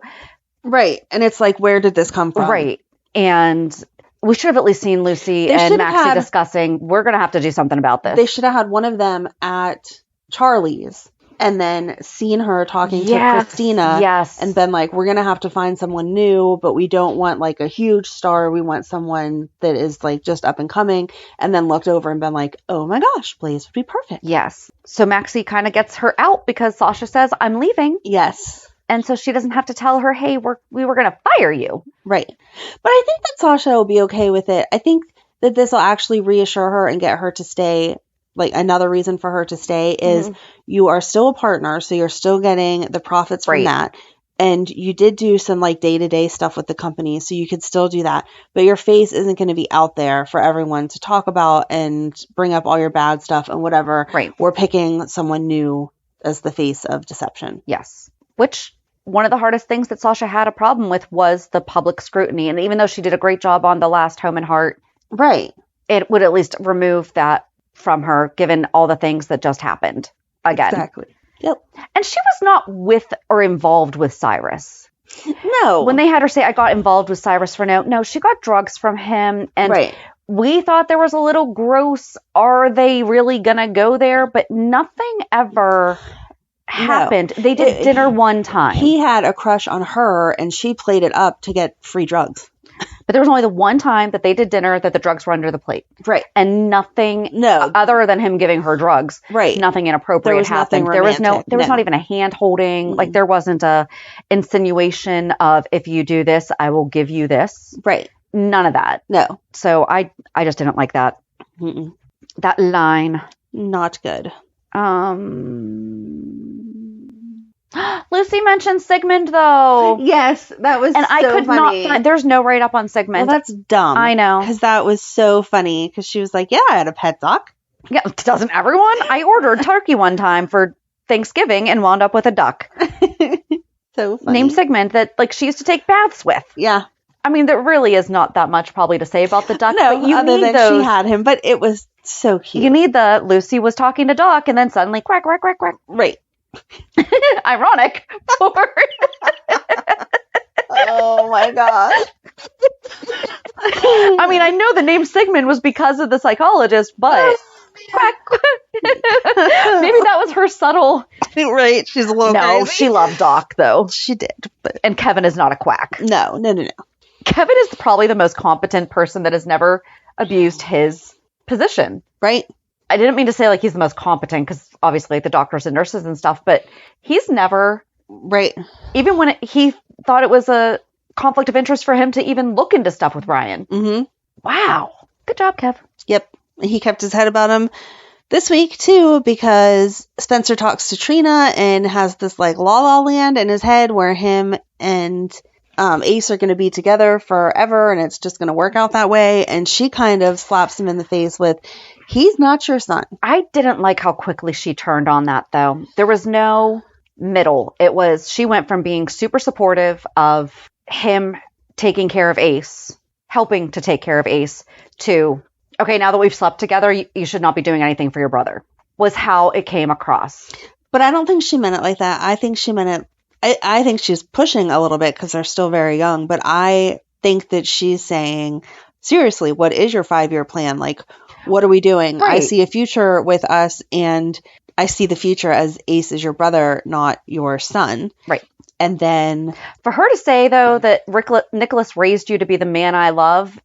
Right. And it's like, where did this come from? Right. And we should have at least seen Lucy and Maxie discussing, we're going to have to do something about this. They should have had one of them at Charlie's and then seen her talking to Kristina. Yes. And been like, we're going to have to find someone new, but we don't want like a huge star. We want someone that is like just up and coming. And then looked over and been like, oh my gosh, Blaze would be perfect. Yes. So Maxie kind of gets her out because Sasha says, I'm leaving. Yes. And so she doesn't have to tell her, hey, we were going to fire you. Right. But I think that Sasha will be okay with it. I think that this will actually reassure her and get her to stay. Like, another reason for her to stay is you are still a partner, so you're still getting the profits from that. And you did do some, like, day-to-day stuff with the company, so you could still do that. But your face isn't going to be out there for everyone to talk about and bring up all your bad stuff and whatever. Right. We're picking someone new as the face of deception. Yes. Which, one of the hardest things that Sasha had a problem with was the public scrutiny. And even though she did a great job on the last Home and Heart, right, it would at least remove that from her, given all the things that just happened again. Exactly. Yep. And she was not with or involved with Cyrus. No. When they had her say, I got involved with Cyrus for no, she got drugs from him. And we thought there was a little gross, are they really going to go there? But nothing ever happened. They did dinner one time. He had a crush on her, and she played it up to get free drugs. But there was only the one time that they did dinner that the drugs were under the plate. Right. And nothing other than him giving her drugs. Right. Nothing inappropriate happened. There was not even a hand holding. Like, there wasn't a insinuation of, if you do this, I will give you this. Right. None of that. No. So I just didn't like that. Mm-mm. That line. Not good. Lucy mentioned Sigmund, though. Yes, that was and so I could funny. not find. There's no write up on Sigmund. Well, that's dumb. I know, because that was so funny. Because she was like, "Yeah, I had a pet duck." Yeah, doesn't everyone? I ordered turkey one time for Thanksgiving and wound up with a duck. So funny. Named Sigmund that like she used to take baths with. Yeah. I mean, there really is not that much probably to say about the duck. No, but you other need than those, she had him, but it was so cute. You need the Lucy was talking to Doc and then suddenly quack, quack, quack, quack. Right. Ironic. Oh my gosh. I mean, I know the name Sigmund was because of the psychologist, but quack, quack. Maybe that was her subtle. Right. She's a little crazy. She loved Doc though. She did. But... And Kevin is not a quack. No. Kevin is probably the most competent person that has never abused his position. Right. I didn't mean to say like he's the most competent because obviously the doctors and nurses and stuff, but he's never. Right. Even when he thought it was a conflict of interest for him to even look into stuff with Ryan. Mm-hmm. Wow. Good job, Kev. Yep. He kept his head about him this week too, because Spencer talks to Trina and has this like La La Land in his head where him and Ace are going to be together forever and it's just going to work out that way. And she kind of slaps him in the face with, he's not your son. I didn't like how quickly she turned on that though. There was no middle. It was, she went from being super supportive of him taking care of Ace, helping to take care of Ace, to, okay, now that we've slept together, you should not be doing anything for your brother, was how it came across. But I don't think she meant it like that. I think she meant it, I think she's pushing a little bit because they're still very young, but I think that she's saying, seriously, what is your 5-year plan? Like, what are we doing? I Right. see a future with us, and I see the future as Ace is your brother, not your son. Right. And then For her to say, though, that Nicholas raised you to be the man I love,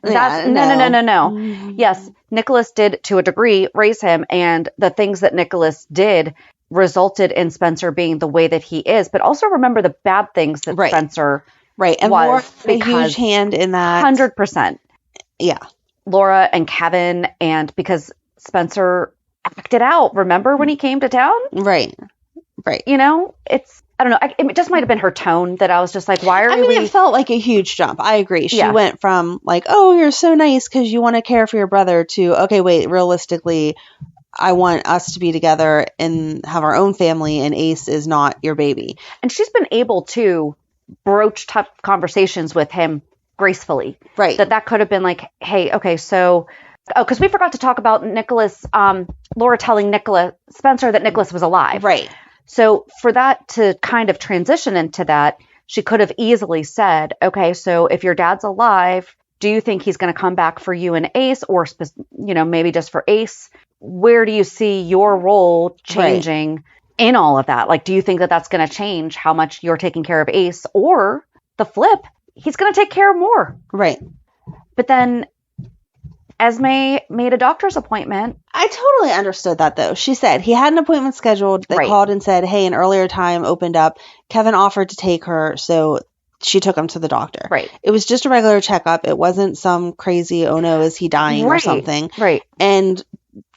that's no. Yes, Nicholas did, to a degree, raise him, and the things that Nicholas did resulted in Spencer being the way that he is. But also remember the bad things that Right. Spencer Right. And was, Laura had a because huge hand in that. 100%. Yeah. Laura and Kevin, and because Spencer acted out, remember when he came to town? Right. Right. You know, I don't know. It just might have been her tone that I was just like, why are we? It felt like a huge jump. I agree. She Yeah. went from like, oh, you're so nice because you want to care for your brother, to, okay, wait, realistically, I want us to be together and have our own family, and Ace is not your baby. And she's been able to broach tough conversations with him gracefully. Right. That could have been like, hey, okay, so, because we forgot to talk about Nicholas, Laura telling Spencer that Nicholas was alive. Right. So for that to kind of transition into that, she could have easily said, okay, so if your dad's alive, do you think he's going to come back for you and Ace, or, maybe just for Ace? Where do you see your role changing in all of that? Like, do you think that that's going to change how much you're taking care of Ace, or the flip, he's going to take care of more? Right. But then Esme made a doctor's appointment. I totally understood that, though. She said he had an appointment scheduled. They called and said, hey, an earlier time opened up. Kevin offered to take her, so she took him to the doctor. Right. It was just a regular checkup. It wasn't some crazy, oh no, is he dying or something. Right. And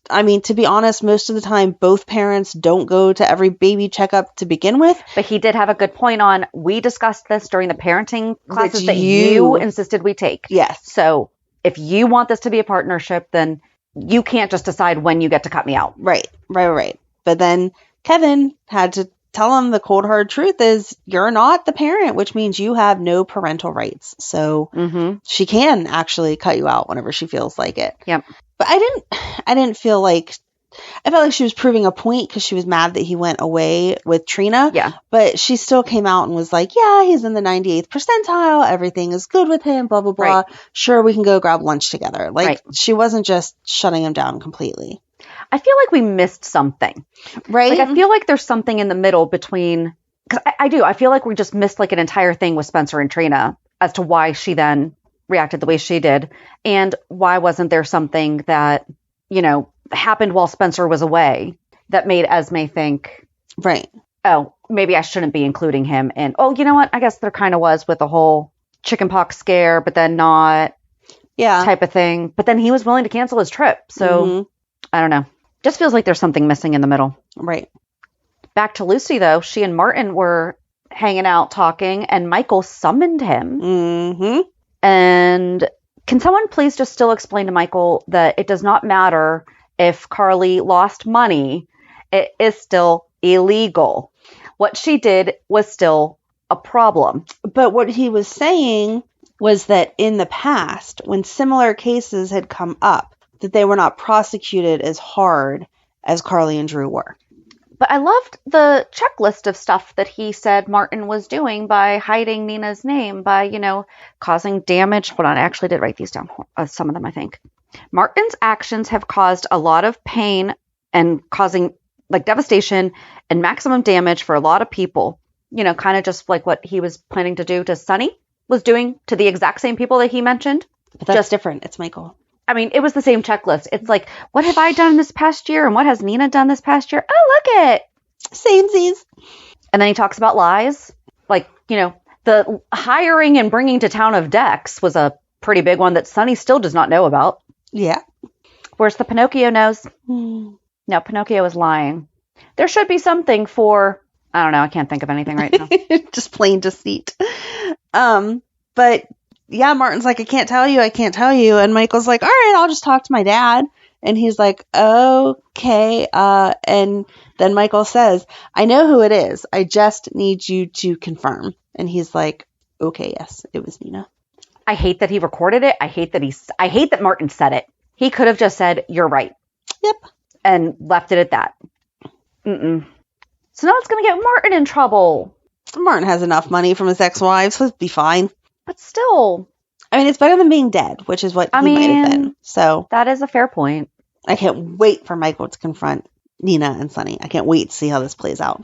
I mean, to be honest, most of the time, both parents don't go to every baby checkup to begin with. But he did have a good point on, we discussed this during the parenting classes that you you insisted we take. Yes. So if you want this to be a partnership, then you can't just decide when you get to cut me out. Right. But then Kevin had to tell him the cold hard truth is you're not the parent, which means you have no parental rights. So she can actually cut you out whenever she feels like it. Yep. But I didn't feel like, I felt like she was proving a point because she was mad that he went away with Trina. Yeah. But she still came out and was like, yeah, he's in the 98th percentile. Everything is good with him, blah, blah, blah. Right. Sure, we can go grab lunch together. Like, she wasn't just shutting him down completely. I feel like we missed something. Right. Like, I feel like there's something in the middle between, because I do. I feel like we just missed like an entire thing with Spencer and Trina as to why she then reacted the way she did. And why wasn't there something that, happened while Spencer was away that made Esme think, right, oh, maybe I shouldn't be including him in, oh, you know what? I guess there kind of was with the whole chickenpox scare, but then not type of thing. But then he was willing to cancel his trip. So I don't know. Just feels like there's something missing in the middle. Right. Back to Lucy, though. She and Martin were hanging out talking, and Michael summoned him. And can someone please just still explain to Michael that it does not matter if Carly lost money, it is still illegal. What she did was still a problem. But what he was saying was that in the past, when similar cases had come up, that they were not prosecuted as hard as Carly and Drew were. But I loved the checklist of stuff that he said Martin was doing by hiding Nina's name, by, causing damage. Hold on, I actually did write these down, some of them, I think. Martin's actions have caused a lot of pain and causing like devastation and maximum damage for a lot of people. Kind of just like what he was planning to do to Sonny was doing to the exact same people that he mentioned. But that's just different. It's Michael. I mean, it was the same checklist. It's like, what have I done this past year? And what has Nina done this past year? Oh, look at it. Samesies. And then he talks about lies. Like, the hiring and bringing to town of Dex was a pretty big one that Sonny still does not know about. Yeah. Whereas the Pinocchio knows. No, Pinocchio is lying. There should be something for, I don't know. I can't think of anything right now. Just plain deceit. But yeah, Martin's like, I can't tell you. And Michael's like, all right, I'll just talk to my dad. And he's like, okay. And then Michael says, I know who it is. I just need you to confirm. And he's like, okay, yes, it was Nina. I hate that he recorded it. I hate that Martin said it. He could have just said, you're right. Yep. And left it at that. So now it's going to get Martin in trouble. Martin has enough money from his ex-wives. He'll be fine. But still. I mean, it's better than being dead, which is what he might have been. So that is a fair point. I can't wait for Michael to confront Nina and Sonny. I can't wait to see how this plays out.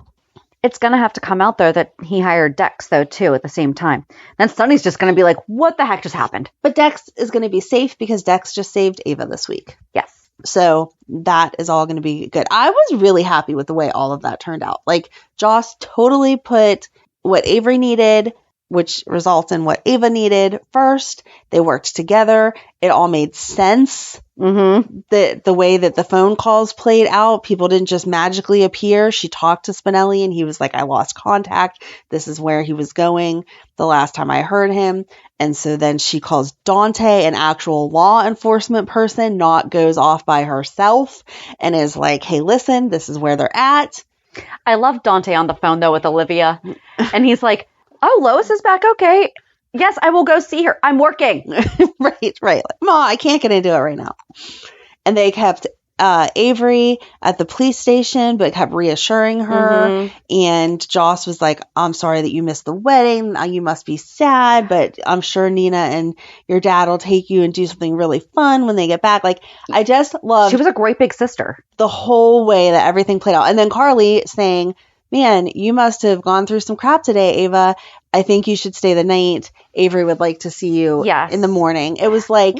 It's going to have to come out, though, that he hired Dex, though, too, at the same time. Then Sonny's just going to be like, what the heck just happened? But Dex is going to be safe because Dex just saved Ava this week. Yes. So that is all going to be good. I was really happy with the way all of that turned out. Like, Joss totally put what Avery needed, which results in what Ava needed first. They worked together. It all made sense. Mm-hmm. The way that the phone calls played out, people didn't just magically appear. She talked to Spinelli and he was like, I lost contact. This is where he was going the last time I heard him. And so then she calls Dante, an actual law enforcement person, not goes off by herself, and is like, hey, listen, this is where they're at. I love Dante on the phone, though, with Olivia. And he's like, oh, Lois is back. Okay. Yes, I will go see her. I'm working. Right. Like, Ma, I can't get into it right now. And they kept Avery at the police station, but kept reassuring her. Mm-hmm. And Joss was like, I'm sorry that you missed the wedding. You must be sad, but I'm sure Nina and your dad will take you and do something really fun when they get back. Like, I just loved She was a great big sister. the whole way that everything played out. And then Carly saying, man, you must have gone through some crap today, Ava. I think you should stay the night. Avery would like to see you in the morning. It was like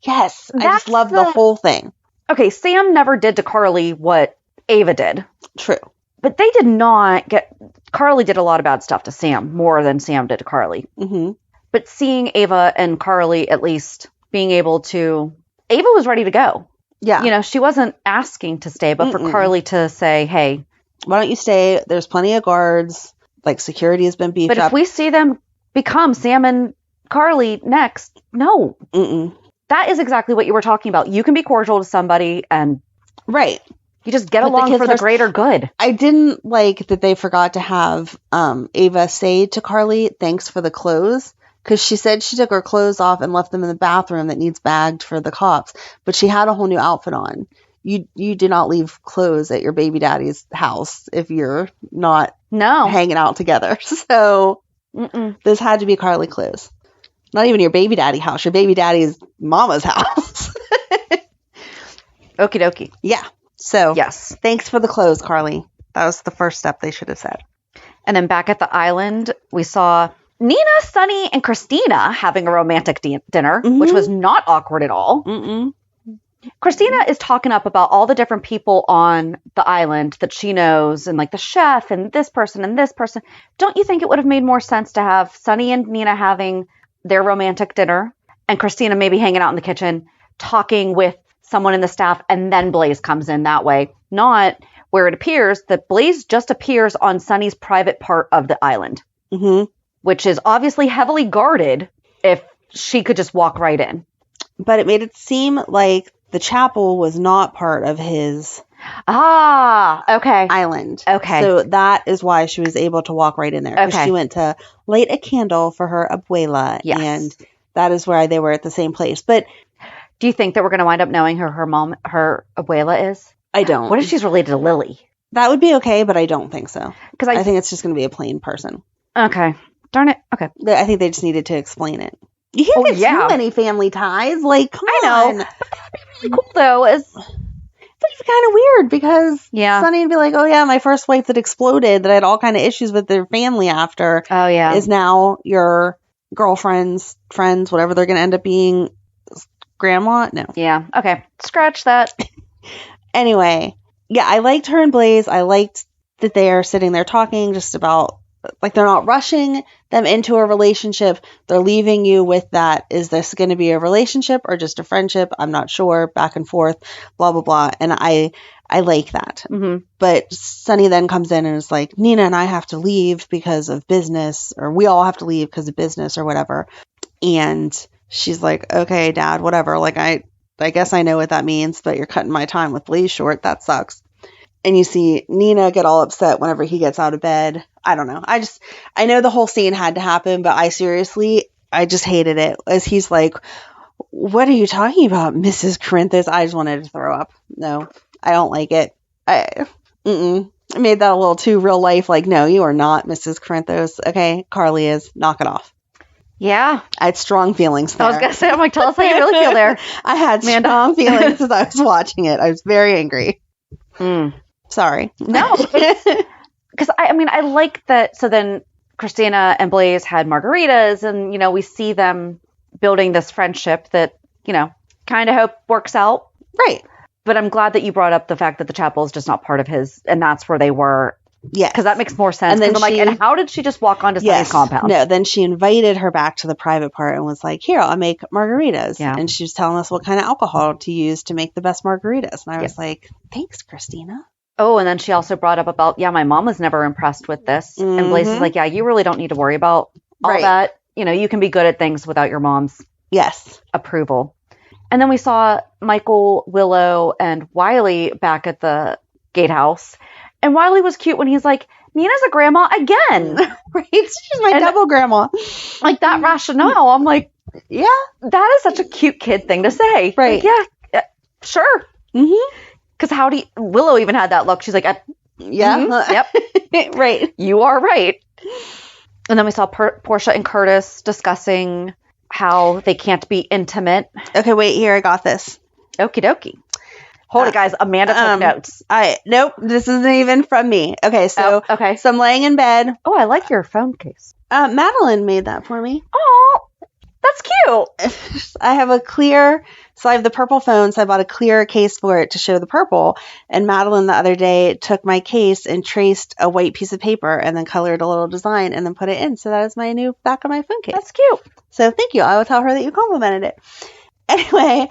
yes, I just love the whole thing. Okay, Sam never did to Carly what Ava did. True. But they did not get... Carly did a lot of bad stuff to Sam, more than Sam did to Carly. Mm-hmm. But seeing Ava and Carly at least being able to... Ava was ready to go. Yeah. You know, she wasn't asking to stay, but for Carly to say, hey... why don't you stay? There's plenty of guards. Like, security has been beefed up. But if we see them become Sam and Carly next, no. Mm-mm. That is exactly what you were talking about. You can be cordial to somebody and... Right. You just get along for the greater good. I didn't like that they forgot to have Ava say to Carly, thanks for the clothes. Because she said she took her clothes off and left them in the bathroom that needs bagged for the cops. But she had a whole new outfit on. You do not leave clothes at your baby daddy's house if you're not hanging out together. So this had to be Carly clothes. Not even your baby daddy house. Your baby daddy's mama's house. Okie dokie. Yeah. So yes. Thanks for the clothes, Carly. That was the first step they should have said. And then back at the island, we saw Nina, Sonny, and Kristina having a romantic dinner, which was not awkward at all. Mm-mm. Kristina is talking up about all the different people on the island that she knows, and like the chef and this person and this person. Don't you think it would have made more sense to have Sonny and Nina having their romantic dinner and Kristina maybe hanging out in the kitchen talking with someone in the staff, and then Blaze comes in that way? Not where it appears that Blaze just appears on Sonny's private part of the island, which is obviously heavily guarded if she could just walk right in. But it made it seem like the chapel was not part of his island. Okay. So that is why she was able to walk right in there. Because she went to light a candle for her abuela. Yes. And that is why they were at the same place. But do you think that we're going to wind up knowing who her abuela is? I don't. What if she's related to Lily? That would be okay, but I don't think so. Because I think it's just going to be a plain person. Okay. Darn it. Okay. I think they just needed to explain it. You can't get too many family ties. Like, come on. I know. But that'd be really cool, though. But it's kind of weird because Sonny would be like, oh, yeah, my first wife that exploded, that I had all kind of issues with their family after, is now your girlfriend's friends, whatever they're going to end up being. Grandma? No. Yeah. Okay. Scratch that. Anyway, yeah, I liked her and Blaze. I liked that they are sitting there talking just about, like, they're not rushing them into a relationship. They're leaving you with that. Is this going to be a relationship or just a friendship? I'm not sure. Back and forth, blah, blah, blah. And I like that. Mm-hmm. But Sonny then comes in and is like, Nina and I have to leave because of business, or we all have to leave because of business or whatever. And she's like, okay, Dad, whatever. Like, I guess I know what that means, but you're cutting my time with Blaze short. That sucks. And you see Nina get all upset whenever he gets out of bed. I don't know. I know the whole scene had to happen, but I just hated it. As he's like, what are you talking about, Mrs. Corinthus? I just wanted to throw up. No, I don't like it. I made that a little too real life. Like, no, you are not Mrs. Corinthus. Okay, Carly is. Knock it off. Yeah. I had strong feelings there. I was going to say, I'm like, tell us how you really feel there. I had Amanda. strong feelings as I was watching it. I was very angry. Sorry. No. Because, I like that. So then Kristina and Blaze had margaritas, and, we see them building this friendship that, kind of hope works out. Right. But I'm glad that you brought up the fact that the chapel is just not part of his, and that's where they were. Yes. Because that makes more sense. And then and how did she just walk onto Sunny's compound? No, then she invited her back to the private part and was like, here, I'll make margaritas. Yeah. And she was telling us what kind of alcohol to use to make the best margaritas. And I was like, thanks, Kristina. Oh, and then she also brought up about, my mom was never impressed with this. And Blaze is like, you really don't need to worry about all that. You can be good at things without your mom's approval. And then we saw Michael, Willow, and Wiley back at the gatehouse. And Wiley was cute when he's like, Nina's a grandma again. Right? She's my double grandma. Like that rationale. I'm like, yeah, that is such a cute kid thing to say. Right. Like, yeah, sure. Because Willow even had that look. She's like, yep. Right. You are right. And then we saw Portia and Curtis discussing how they can't be intimate. Okay, wait, here, I got this. Okie dokie. Hold it, guys. Amanda took notes. Nope, this isn't even from me. Okay, so okay. So I'm laying in bed. Oh, I like your phone case. Madeline made that for me. Oh, that's cute. I have I have the purple phone, so I bought a clear case for it to show the purple. And Madeline the other day took my case and traced a white piece of paper and then colored a little design and then put it in. So that is my new back of my phone case. That's cute. So thank you. I will tell her that you complimented it. Anyway,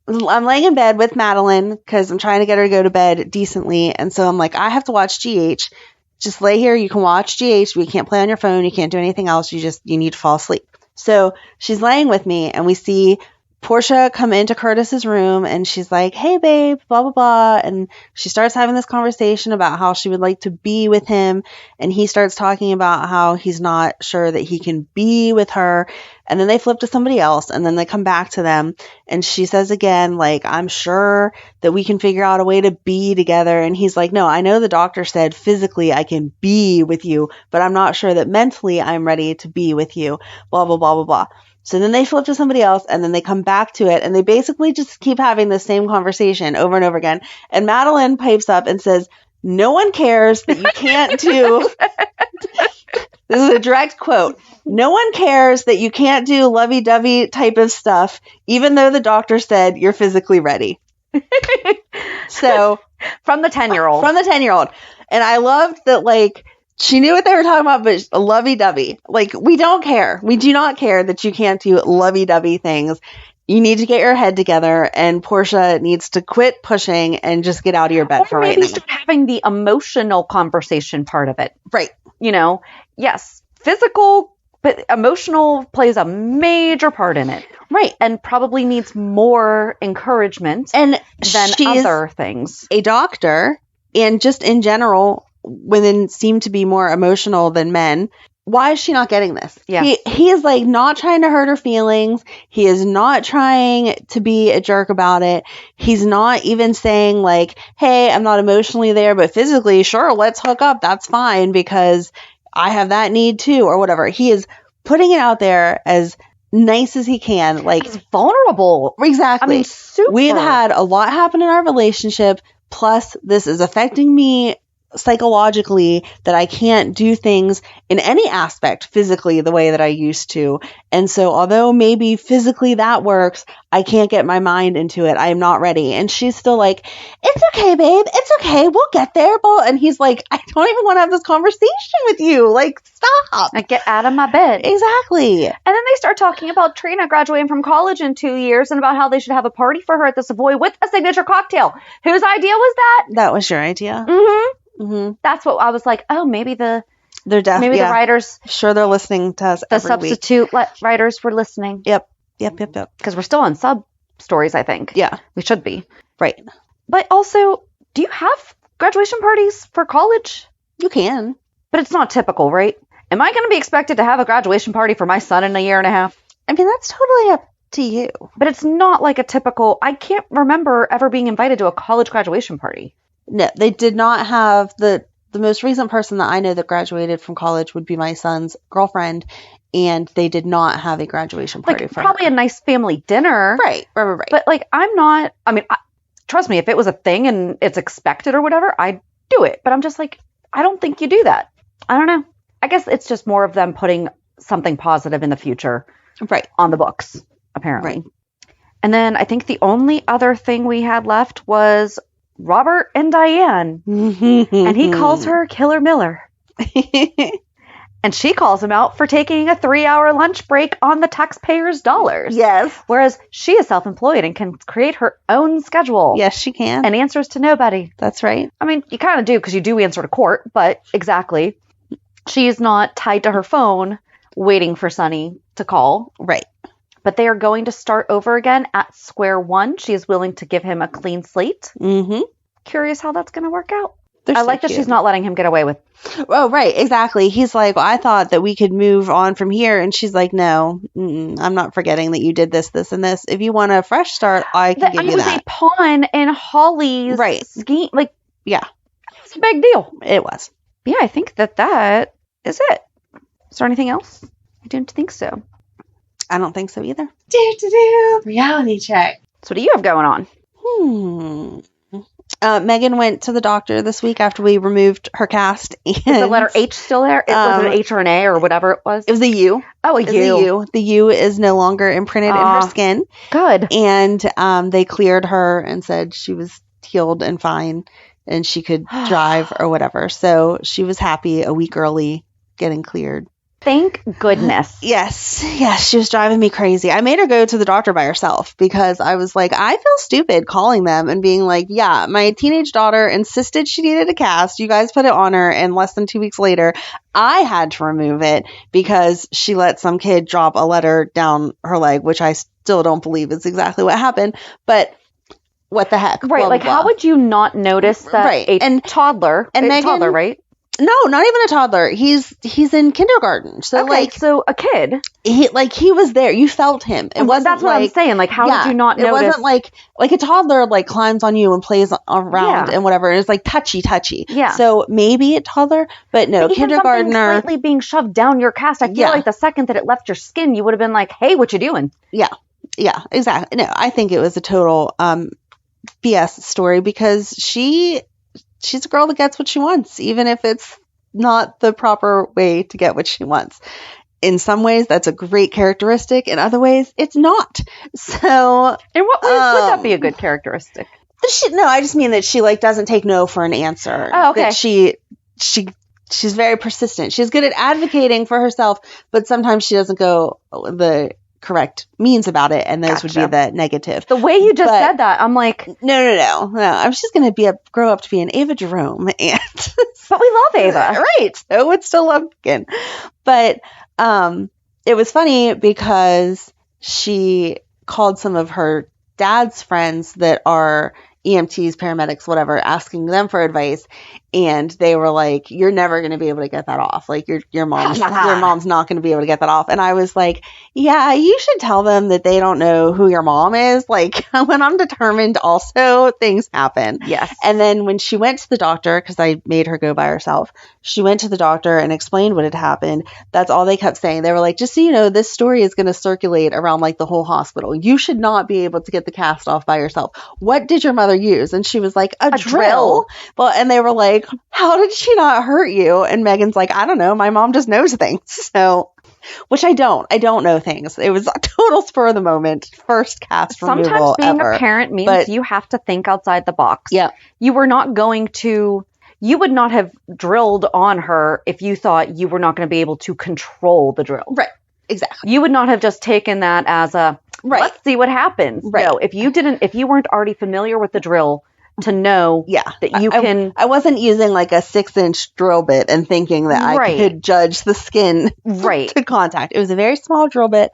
I'm laying in bed with Madeline because I'm trying to get her to go to bed decently. And so I'm like, I have to watch GH. Just lay here. You can watch GH. We can't play on your phone. You can't do anything else. You need to fall asleep. So she's laying with me and we see Portia come into Curtis's room and she's like, hey, babe, blah, blah, blah. And she starts having this conversation about how she would like to be with him. And he starts talking about how he's not sure that he can be with her. And then they flip to somebody else and then they come back to them. And she says again, like, I'm sure that we can figure out a way to be together. And he's like, no, I know the doctor said physically I can be with you, but I'm not sure that mentally I'm ready to be with you, blah, blah, blah, blah, blah. So then they flip to somebody else and then they come back to it and they basically just keep having the same conversation over and over again. And Madeline pipes up and says, no one cares that you can't do. This is a direct quote. No one cares that you can't do lovey-dovey type of stuff, even though the doctor said you're physically ready. So from the 10-year-old. From the 10-year-old. And I loved that, like, she knew what they were talking about, but lovey-dovey. Like, we don't care. We do not care that you can't do lovey-dovey things. You need to get your head together, and Portia needs to quit pushing and just get out of your bed for right now. Maybe start having the emotional conversation part of it. Right. Yes, physical, but emotional plays a major part in it. Right. And probably needs more encouragement than other things. A doctor, and just in general, women seem to be more emotional than men. Why is she not getting this? Yeah. He is like not trying to hurt her feelings. He is not trying to be a jerk about it. He's not even saying like, hey, I'm not emotionally there, but physically, sure, let's hook up. That's fine because I have that need too, or whatever. He is putting it out there as nice as he can. Like, he's vulnerable. Exactly. Super. We've had a lot happen in our relationship. Plus, this is affecting me psychologically, that I can't do things in any aspect physically the way that I used to. And so although maybe physically that works, I can't get my mind into it. I am not ready. And she's still like, it's okay, babe. It's okay. We'll get there. And he's like, I don't even want to have this conversation with you. Like, stop. Like, get out of my bed. Exactly. And then they start talking about Trina graduating from college in 2 years and about how they should have a party for her at the Savoy with a signature cocktail. Whose idea was that? That was your idea. Mm-hmm. Mm-hmm. That's what I was like. Oh, maybe the writers. Sure, they're listening to us. The substitute writers were listening. Yep. Because we're still on sub stories, I think. Yeah, we should be. Right. But also, do you have graduation parties for college? You can, but it's not typical, right? Am I going to be expected to have a graduation party for my son in a year and a half? I mean, that's totally up to you. But it's not like a typical. I can't remember ever being invited to a college graduation party. No, they did not have the most recent person that I know that graduated from college would be my son's girlfriend. and they did not have a graduation party for probably her. a nice family dinner. Right. But like, I'm not, I mean, trust me, if it was a thing and it's expected or whatever, I'd do it. But I'm just like, I don't think you do that. I don't know. I guess it's just more of them putting something positive in the future on the books, apparently. Right. And then I think the only other thing we had left was Robert and Diane. And he calls her Killer Miller. And she calls him out for taking a 3-hour lunch break on the taxpayers' dollars. Yes. Whereas she is self-employed and can create her own schedule. Yes, she can. And answers to nobody. That's right. I mean, you kind of do because you do answer to court, but exactly. She is not tied to her phone waiting for Sonny to call. Right. But they are going to start over again at square one. She is willing to give him a clean slate. Mm-hmm. Curious how that's going to work out. They're I so like that cute. she's not letting him get away with. Oh, right. Exactly. He's like, well, I thought that we could move on from here. And she's like, no, I'm not forgetting that you did this, this, and this. If you want a fresh start, I can give you that. I was a pawn in Holly's scheme. Like, yeah. It's a big deal. It was. Yeah, I think that is it. Is there anything else? I don't think so. I don't think so either. Reality check. So what do you have going on? Megan went to the doctor this week after we removed her cast. And Is the letter H still there? Was it an H or an A or whatever it was? It was a U. Oh, It was a U. The U is no longer imprinted in her skin. Good. And they cleared her and said she was healed and fine and she could drive or whatever. So she was happy a week early getting cleared. Thank goodness. Yes, she was driving me crazy. I made her go to the doctor by herself because I was like, I feel stupid calling them and being like, yeah, my teenage daughter insisted she needed a cast. You guys put it on her, and less than 2 weeks later, I had to remove it because she let some kid drop a letter down her leg, which I still don't believe is exactly what happened. But what the heck? Right, blah, like blah, how blah. would you not notice that a toddler, and Megan, toddler, right? No, not even a toddler. He's in kindergarten. So okay, so a kid. He was there. You felt him. It wasn't that's what I'm saying. Like, how did you not notice? It wasn't like a toddler like climbs on you and plays around and whatever. And it's like touchy. Yeah. So maybe a toddler, but no, but kindergartner. Slightly being shoved down your cast. I feel like the second that it left your skin, you would have been like, "Hey, what you doing?" Yeah, exactly. No, I think it was a total BS story because she's a girl that gets what she wants, even if it's not the proper way to get what she wants. In some ways, that's a great characteristic. In other ways, it's not. So, in what ways would that be a good characteristic? No, I just mean that she doesn't take no for an answer. Oh, okay. That she's very persistent. She's good at advocating for herself, but sometimes she doesn't go the correct means about it, and those would be the negative. The way you just said that, I'm like, no. I'm just going to grow up to be an Ava Jerome, and but we love Ava, right? So would still love Megan, but it was funny because she called some of her dad's friends that are EMTs, paramedics, whatever, asking them for advice, and they were like, "You're never going to be able to get that off. Like your mom's not going to be able to get that off." And I was like, "Yeah, you should tell them that they don't know who your mom is. Like when I'm determined, also things happen." Yes. And then when she went to the doctor, because I made her go by herself, she went to the doctor and explained what had happened. That's all they kept saying. They were like, "Just so you know, this story is going to circulate around like the whole hospital. You should not be able to get the cast off by yourself. What did your mother use?" And she was like, a drill. Well, and they were like, "How did she not hurt you?" And Megan's like, "I don't know. My mom just knows things." So, which I don't know things. It was a total spur of the moment. First cast removal Sometimes being ever. a parent means you have to think outside the box. Yeah. You would not have drilled on her if you thought you were not going to be able to control the drill. Right. Exactly. You would not have just taken that as a, let's see what happens. Right. No, if you weren't already familiar with the drill to know that you can. I wasn't using like a 6-inch drill bit and thinking that I could judge the skin to contact. It was a very small drill bit.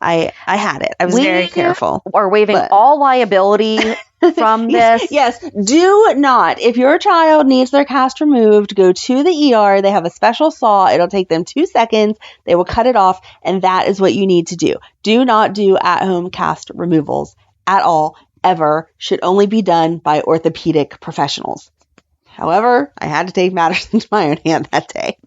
I had it. I was very careful. Are waiving all liability from this. Yes. Do not. If your child needs their cast removed, go to the ER. They have a special saw. It'll take them 2 seconds. They will cut it off. And that is what you need to do. Do not do at-home cast removals at all. Ever. Should only be done by orthopedic professionals. However, I had to take matters into my own hand that day.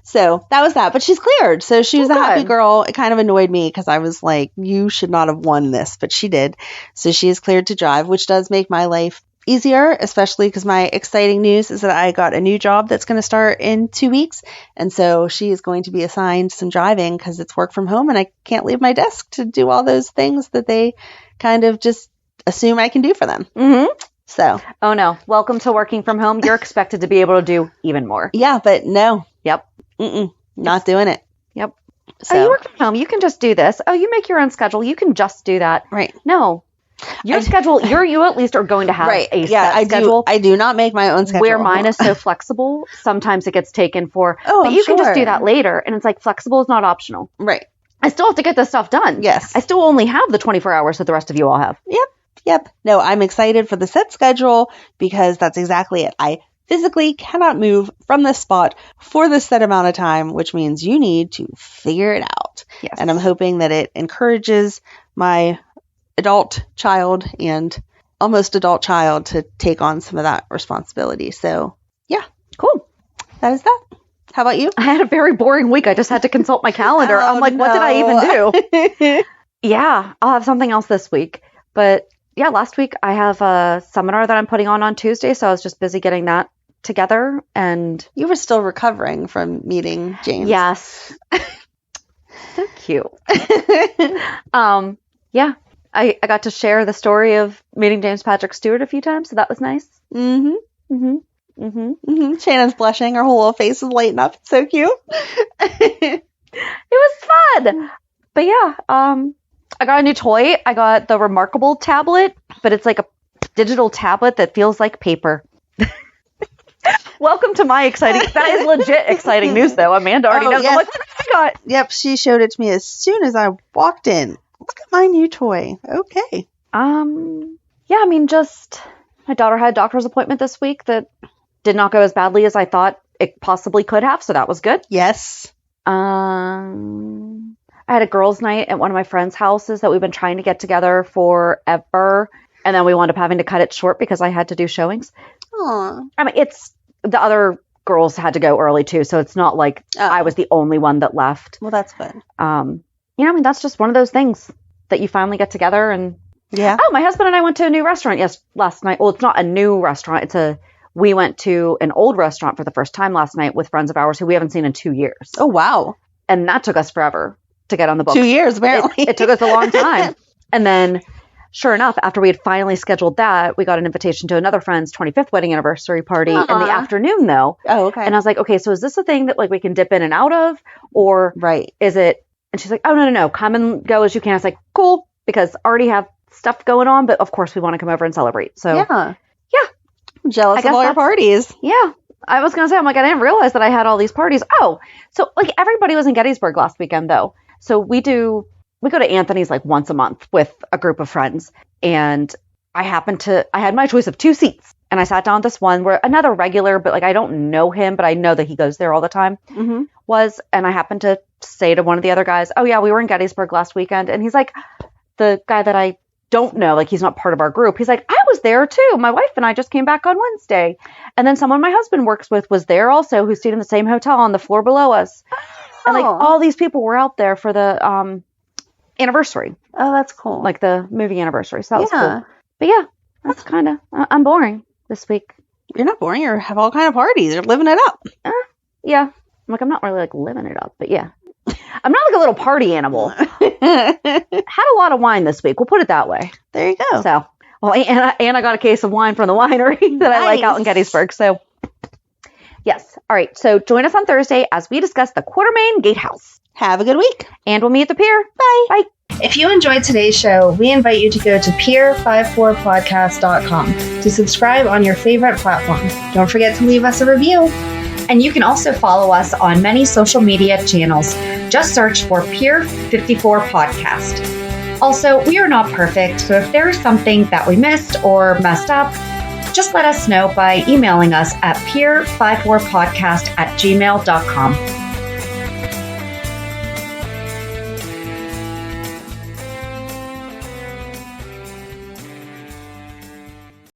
So that was that. But she's cleared. So she was Oh, a happy good. girl. It kind of annoyed me because I was like, you should not have won this. But she did. So she is cleared to drive, which does make my life easier, especially because my exciting news is that I got a new job that's going to start in 2 weeks. And so she is going to be assigned some driving because it's work from home and I can't leave my desk to do all those things that they kind of just assume I can do for them. Mm-hmm. So, Oh, no. Welcome to working from home. You're expected to be able to do even more. yeah, but no, Yep. not doing it. Yep. So, Oh, you work from home. You can just do this. Oh, you make your own schedule. You can just do that. right. No. Your schedule, you at least are going to have Right. a Yeah, set I schedule. do. I do not make my own schedule. Where mine is so flexible, sometimes it gets taken for, Oh, but I'm you can just sure. do that later. And it's like flexible is not optional. Right. I still have to get this stuff done. Yes. I still only have the 24 hours that the rest of you all have. Yep. No, I'm excited for the set schedule because that's exactly it. I physically cannot move from this spot for this set amount of time, which means you need to figure it out. Yes. And I'm hoping that it encourages my adult child and almost adult child to take on some of that responsibility. So, yeah, Cool. that is that. How about you? I had a very boring week. I just had to consult my calendar. I'm like, what did I even do? Yeah, I'll have something else this week. But yeah, last week I have a seminar that I'm putting on Tuesday. So I was just busy getting that together. And You were still recovering from meeting James. yes. So cute. Yeah, I got to share the story of meeting James Patrick Stewart a few times. So that was nice. Mm-hmm. Mm-hmm. Mm-hmm. Mm-hmm. Shannon's blushing. Her whole little face is lighting up. It's so cute. It was fun. But yeah, I got a new toy. I got the Remarkable tablet, but it's like a digital tablet that feels like paper. Welcome to my exciting. That is legit exciting news, though. Amanda already Oh, knows. yes. I'm like, what have I got? Yep, she showed it to me as soon as I walked in. Look at my new toy. Okay. Yeah, I mean, just my daughter had a doctor's appointment this week that did not go as badly as I thought it possibly could have, so that was good. Yes. I had a girls' night at one of my friends' houses that we've been trying to get together forever, and then we wound up having to cut it short because I had to do showings. Aw. I mean, it's the other girls had to go early too, so it's not like I was the only one that left. Well, that's good. You know, I mean, that's just one of those things that you finally get together. And Yeah. oh, my husband and I went to a new restaurant last night. Well, it's not a new restaurant. We went to an old restaurant for the first time last night with friends of ours who we haven't seen in 2 years. Oh, wow. And that took us forever to get on the books. 2 years, apparently. It took us a long time. And then, sure enough, after we had finally scheduled that, we got an invitation to another friend's 25th wedding anniversary party in the afternoon, though. Oh, okay. And I was like, okay, so is this a thing that like we can dip in and out of? Or Right. is it? And she's like, oh, no. Come and go as you can. I was like, cool, because I already have stuff going on, but of course we want to come over and celebrate. So Yeah. Yeah. I'm jealous I of guess all your parties. yeah, I was going to say, I'm like, I didn't realize that I had all these parties. Oh, so like everybody was in Gettysburg last weekend though. So we go to Anthony's like once a month with a group of friends. And I had my choice of 2 seats. And I sat down at this one where another regular, but like I don't know him, but I know that he goes there all the time, Mm-hmm. was. And I happened to say to one of the other guys, oh yeah, we were in Gettysburg last weekend. And he's like, the guy that I don't know, like he's not part of our group. He's like, I was there too. My wife and I just came back on Wednesday. And then someone my husband works with was there also, who stayed in the same hotel on the floor below us. And like all these people were out there for the anniversary, Oh, that's cool. like the movie anniversary. So that was Yeah. cool. But yeah, that's kind of, I'm boring this week. You're not boring. You have all kind of parties. You're living it up. Yeah. I'm like, I'm not really like living it up, but yeah. I'm not like a little party animal. There Had a lot of wine this week. We'll put it that way. you go. So, well, and I got a case of wine from the winery that I like out in Nice. Gettysburg. So, yes. All right. So join us on Thursday as we discuss the Quartermain Gatehouse. Have a good week. And we'll meet at the pier. Bye. Bye. If you enjoyed today's show, we invite you to go to peer54podcast.com to subscribe on your favorite platform. Don't forget to leave us a review. And you can also follow us on many social media channels. Just search for Peer 54 Podcast. Also, we are not perfect, so if there is something that we missed or messed up, just let us know by emailing us at peer54podcast@gmail.com.